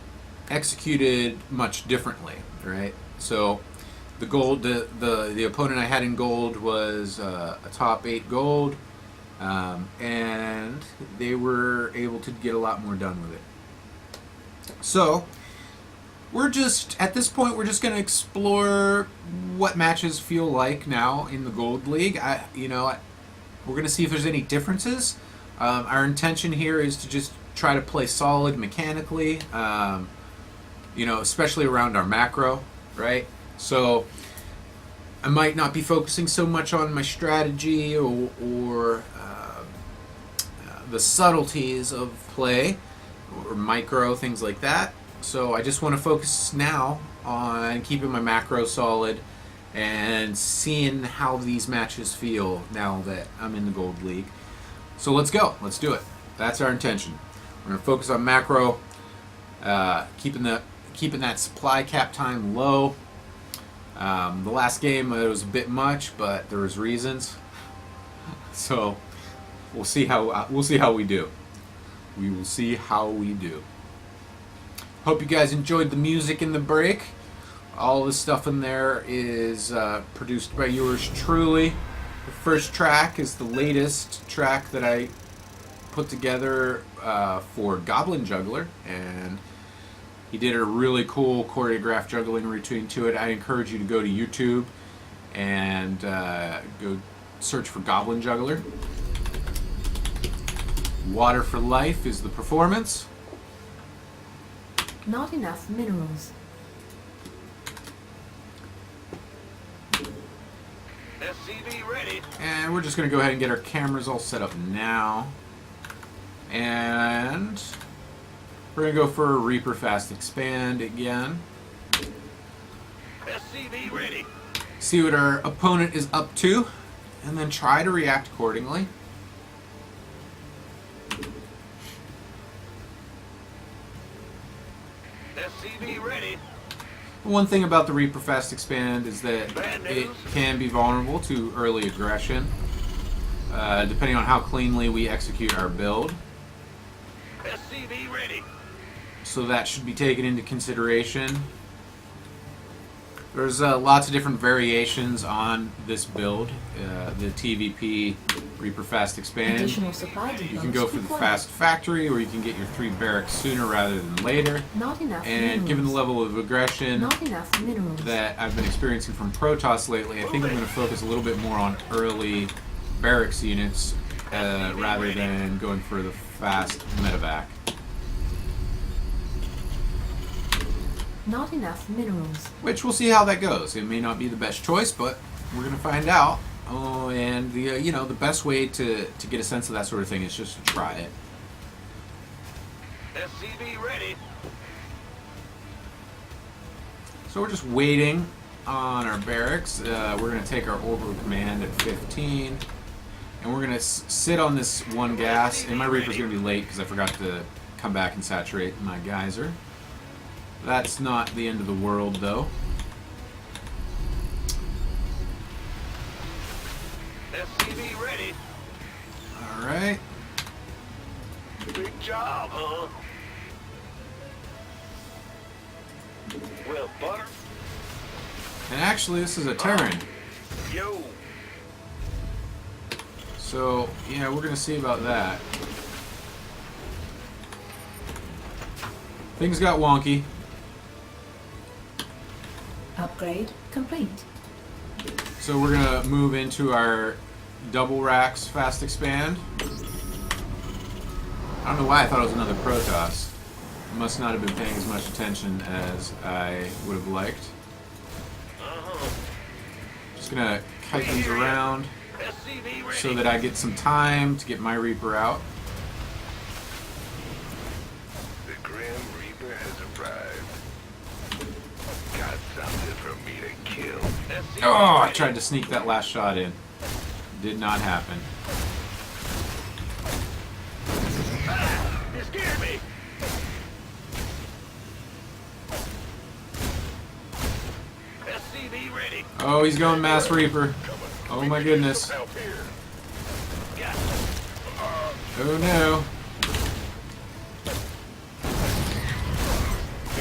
executed much differently, right? So the gold, the opponent I had in gold was a top 8 gold. And they were able to get a lot more done with it. So we're just, at this point, we're just going to explore what matches feel like now in the Gold League. We're going to see if there's any differences. Our intention here is to just try to play solid mechanically, especially around our macro, right? So I might not be focusing so much on my strategy or the subtleties of play or micro, things like that. So I just want to focus now on keeping my macro solid and seeing how these matches feel now that I'm in the Gold League. So let's go. Let's do it. That's our intention. We're going to focus on macro, keeping that supply cap time low. The last game it was a bit much, but there was reasons. So we'll see how we do. We will see how we do. Hope you guys enjoyed the music in the break. All the stuff in there is produced by yours truly. The first track is the latest track that I put together for Goblin Juggler, and he did a really cool choreographed juggling routine to it. I encourage you to go to YouTube and go search for Goblin Juggler. Water for Life is the performance. Not enough minerals. SCV ready. And we're just going to go ahead and get our cameras all set up now. And we're going to go for a Reaper Fast Expand again. SCV ready. See what our opponent is up to, and then try to react accordingly. SCV ready. One thing about the Reaper Fast Expand is that it can be vulnerable to early aggression, depending on how cleanly we execute our build. SCV ready. So that should be taken into consideration. There's lots of different variations on this build. The TVP Reaper Fast Expand. Additional supply depots You can go for the required. Fast Factory, or you can get your 3 barracks sooner rather than later. Not enough And minerals. given the level of aggression Not enough minerals. that I've been experiencing from Protoss lately, I think I'm going to focus a little bit more on early barracks units rather than going for the fast medevac. Not enough minerals. Which we'll see how that goes. It may not be the best choice, but we're going to find out. Oh, and the the best way to get a sense of that sort of thing is just to try it. SCV ready. So we're just waiting on our barracks. We're going to take our orbital command at 15. And we're going to sit on this one gas. And my Reaper's going to be late because I forgot to come back and saturate my geyser. That's not the end of the world, though. SCV ready. Alright. Big job, huh? Well, butter. And actually, this is a Terran. Yo. So, yeah, we're going to see about that. Things got wonky. Upgrade complete. So we're going to move into our double racks fast expand. I don't know why I thought it was another Protoss. Must not have been paying as much attention as I would have liked. Just going to kite these around SCV ready. so that I get some time to get my Reaper out. The Grim Reaper has arrived. Got something for me to kill. SCV Oh, I ready. tried to sneak that last shot in. Did not happen. You scared me. SCV ready. Oh, he's going Mass Reaper. Oh my goodness. Help here. Got Oh no.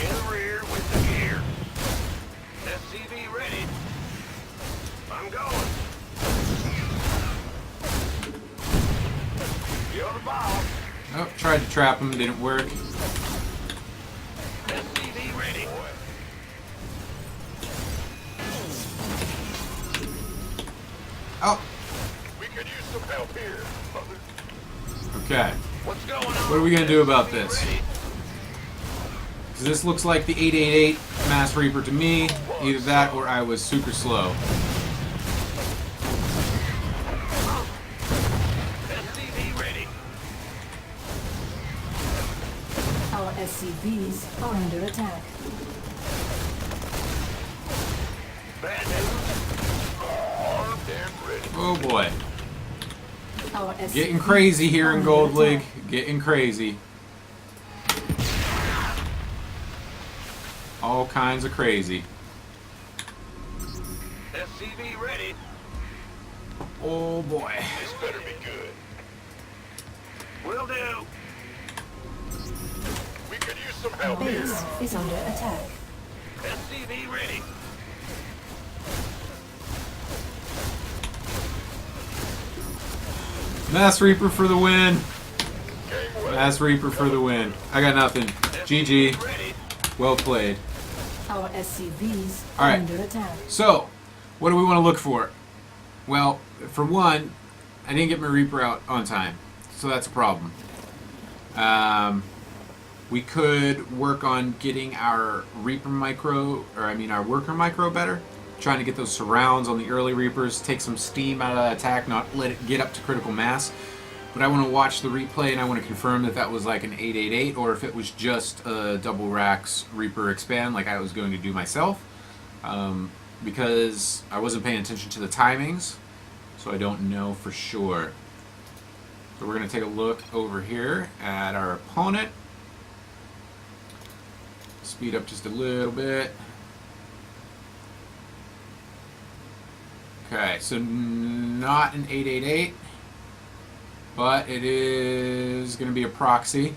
in the rear with the gear. SCV ready. I'm going. You're the boss. Oh, tried to trap him, didn't work. SCV ready. Oh, We could use some help here. okay. What's going on? What are we gonna do about this? Ready. 'Cause this looks like the 888 Mass Reaper to me. Either that or I was super slow. SCV ready. Our SCVs are under attack. Bad news. Armed and ready. Oh boy. Our SCVs Getting crazy here are in under Gold League. attack. Getting crazy. All kinds of crazy. SCV ready. Oh boy. This better be good. Will do. We could use some help here. Base is under attack. SCV ready. Mass Reaper for the win. Gangway. Mass Reaper for the win. I got nothing. GG. Ready. Well played. Our SCVs All are right. under attack. So, what do we want to look for? Well, for one, I didn't get my Reaper out on time, so that's a problem. We could work on getting our Reaper micro, or I mean our worker micro better. Trying to get those surrounds on the early Reapers, take some steam out of that attack, not let it get up to critical mass. But I want to watch the replay and I want to confirm that that was like an 888 or if it was just a double racks Reaper expand like I was going to do myself. Because I wasn't paying attention to the timings, so I don't know for sure. So we're going to take a look over here at our opponent. Speed up just a little bit. Okay, so not an 888, but it is going to be a proxy.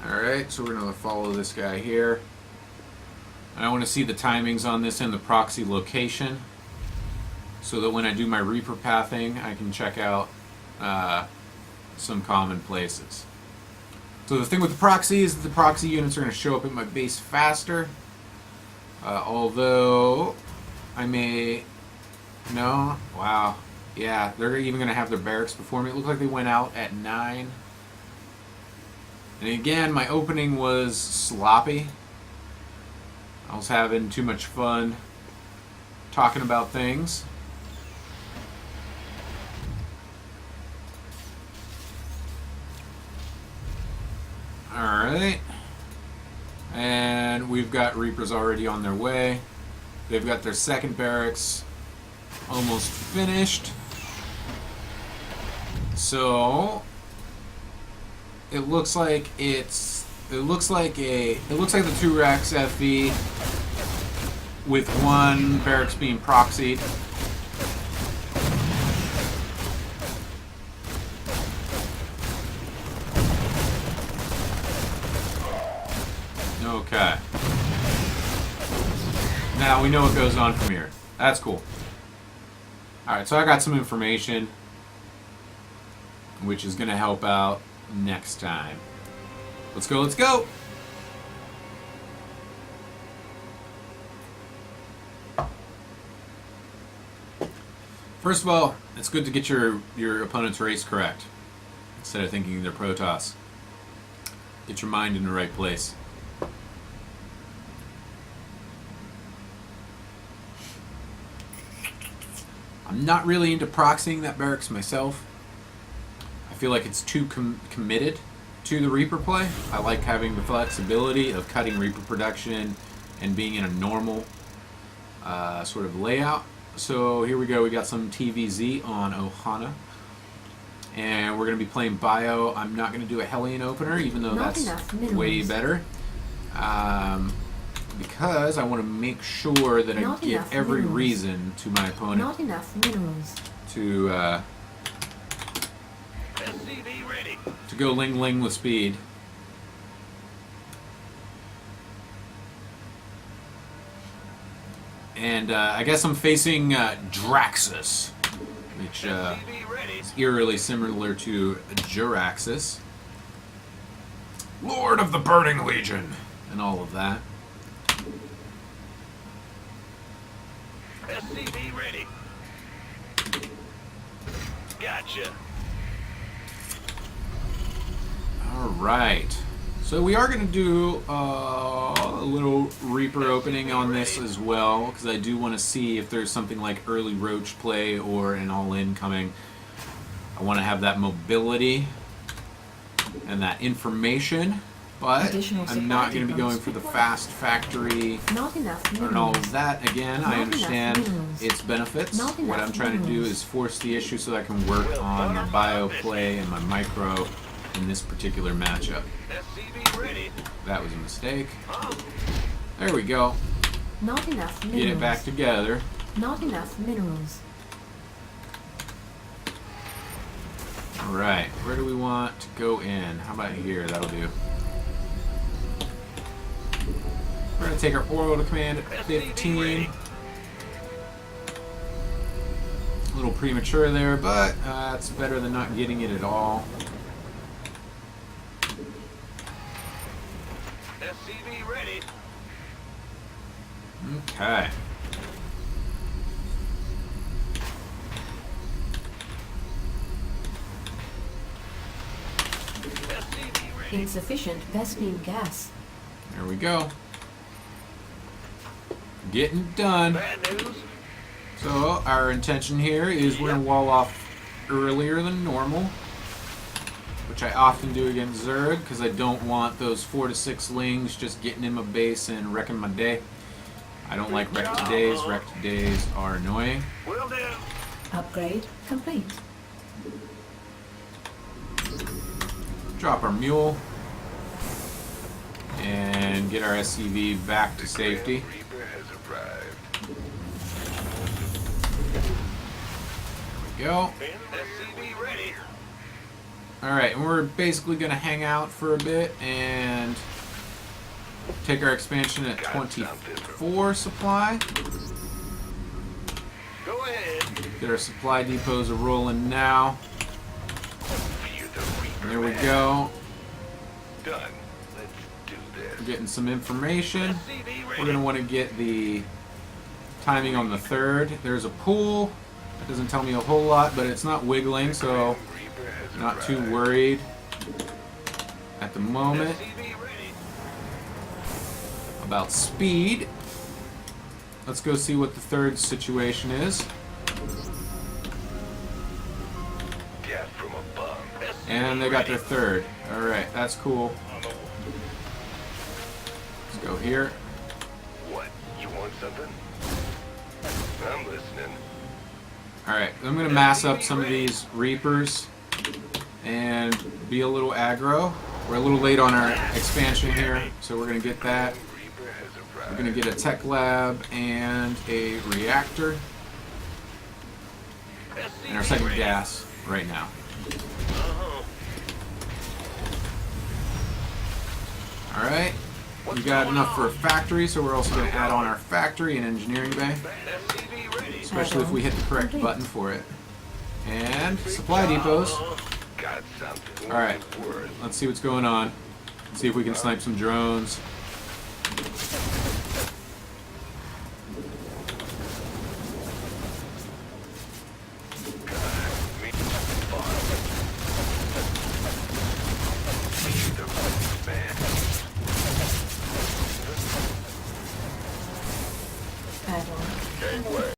Alright, so we're going to follow this guy here. And I want to see the timings on this and the proxy location. so that when I do my Reaper pathing, I can check out some common places. So the thing with the proxy is that the proxy units are going to show up at my base faster. Although I may... No? Wow. Yeah, they're even going to have their barracks before me. It looked like they went out at 9. And again, my opening was sloppy. I was having too much fun talking about things. Alright. And we've got Reapers already on their way. They've got their second barracks almost finished. So it looks like the 2-Rex FV with one barracks being proxied. Okay. Now we know what goes on from here. That's cool. Alright, so I got some information which is going to help out next time. Let's go, let's go! First of all, it's good to get your opponent's race correct instead of thinking they're Protoss. Get your mind in the right place. I'm not really into proxying that barracks myself. I feel like it's too committed to the Reaper play. I like having the flexibility of cutting Reaper production and being in a normal sort of layout. So here we go. We got some TVZ on Ohana. And we're going to be playing Bio. I'm not going to do a Hellion opener, even though that's way better. Because I want to make sure that I give every reason to my opponent Not enough minerals. to SCV ready. to go ling with speed. And I guess I'm facing Draxus, which SCV ready. is eerily similar to Juraxus, Lord of the Burning Legion, and all of that. SCV ready. Gotcha. Alright, so we are going to do a little Reaper opening on this as well, because I do want to see if there's something like early Roach play or an all-in coming. I want to have that mobility and that information, but I'm not going to be going for the fast factory Not enough minerals. and all of that. Again, I Not understand enough minerals. its benefits. Not What enough I'm trying to do minerals. is force the issue so that I can work on my bio play and my micro in this particular matchup. SCV ready. That was a mistake. There we go. Not enough minerals. Get it back together. Not enough minerals. Alright, where do we want to go in? How about here? That'll do. We're going to take our orbital command at 15. A little premature there, but it's better than not getting it at all. SCV ready. Okay. SCV ready. Insufficient Vespene gas. There we go. Getting done. Bad news. So our intention here is we're going to wall off earlier than normal, which I often do against Zerg because I don't want those 4 to 6 lings just getting in my base and wrecking my day. I don't like wrecked days. Wrecked days are annoying. Will do. Upgrade complete. Drop our mule and get our SCV back to safety. Reaper has arrived. There we go. SCV ready. Alright, and we're basically going to hang out for a bit and take our expansion at 24 supply. Go ahead. Get our supply depots are rolling now. Fear the Reaper, And there we man. go. Done. Let's do this. We're getting some information. SCV ready. We're going to want to get the timing on the third. There's a pool. That doesn't tell me a whole lot, but it's not wiggling, so Reaper has not too arrived. worried at the moment SCV ready. about speed. Let's go see what the third situation is. Death from above. SCV And they got ready. their third. Alright, that's cool. Let's go here. What? You want something? I'm listening. Alright, I'm going to mass up some of these Reapers and be a little aggro. We're a little late on our expansion here, so we're going to get that. Reaper has We're arrived. going to get a tech lab and a reactor and our second gas right now. Alright, we got enough for a factory, so we're also going to add on our factory and engineering bay, SCV ready. especially if we hit the correct button for it. And supply depots. Got something. Alright, Worth. let's see what's going on. See if we can snipe some drones.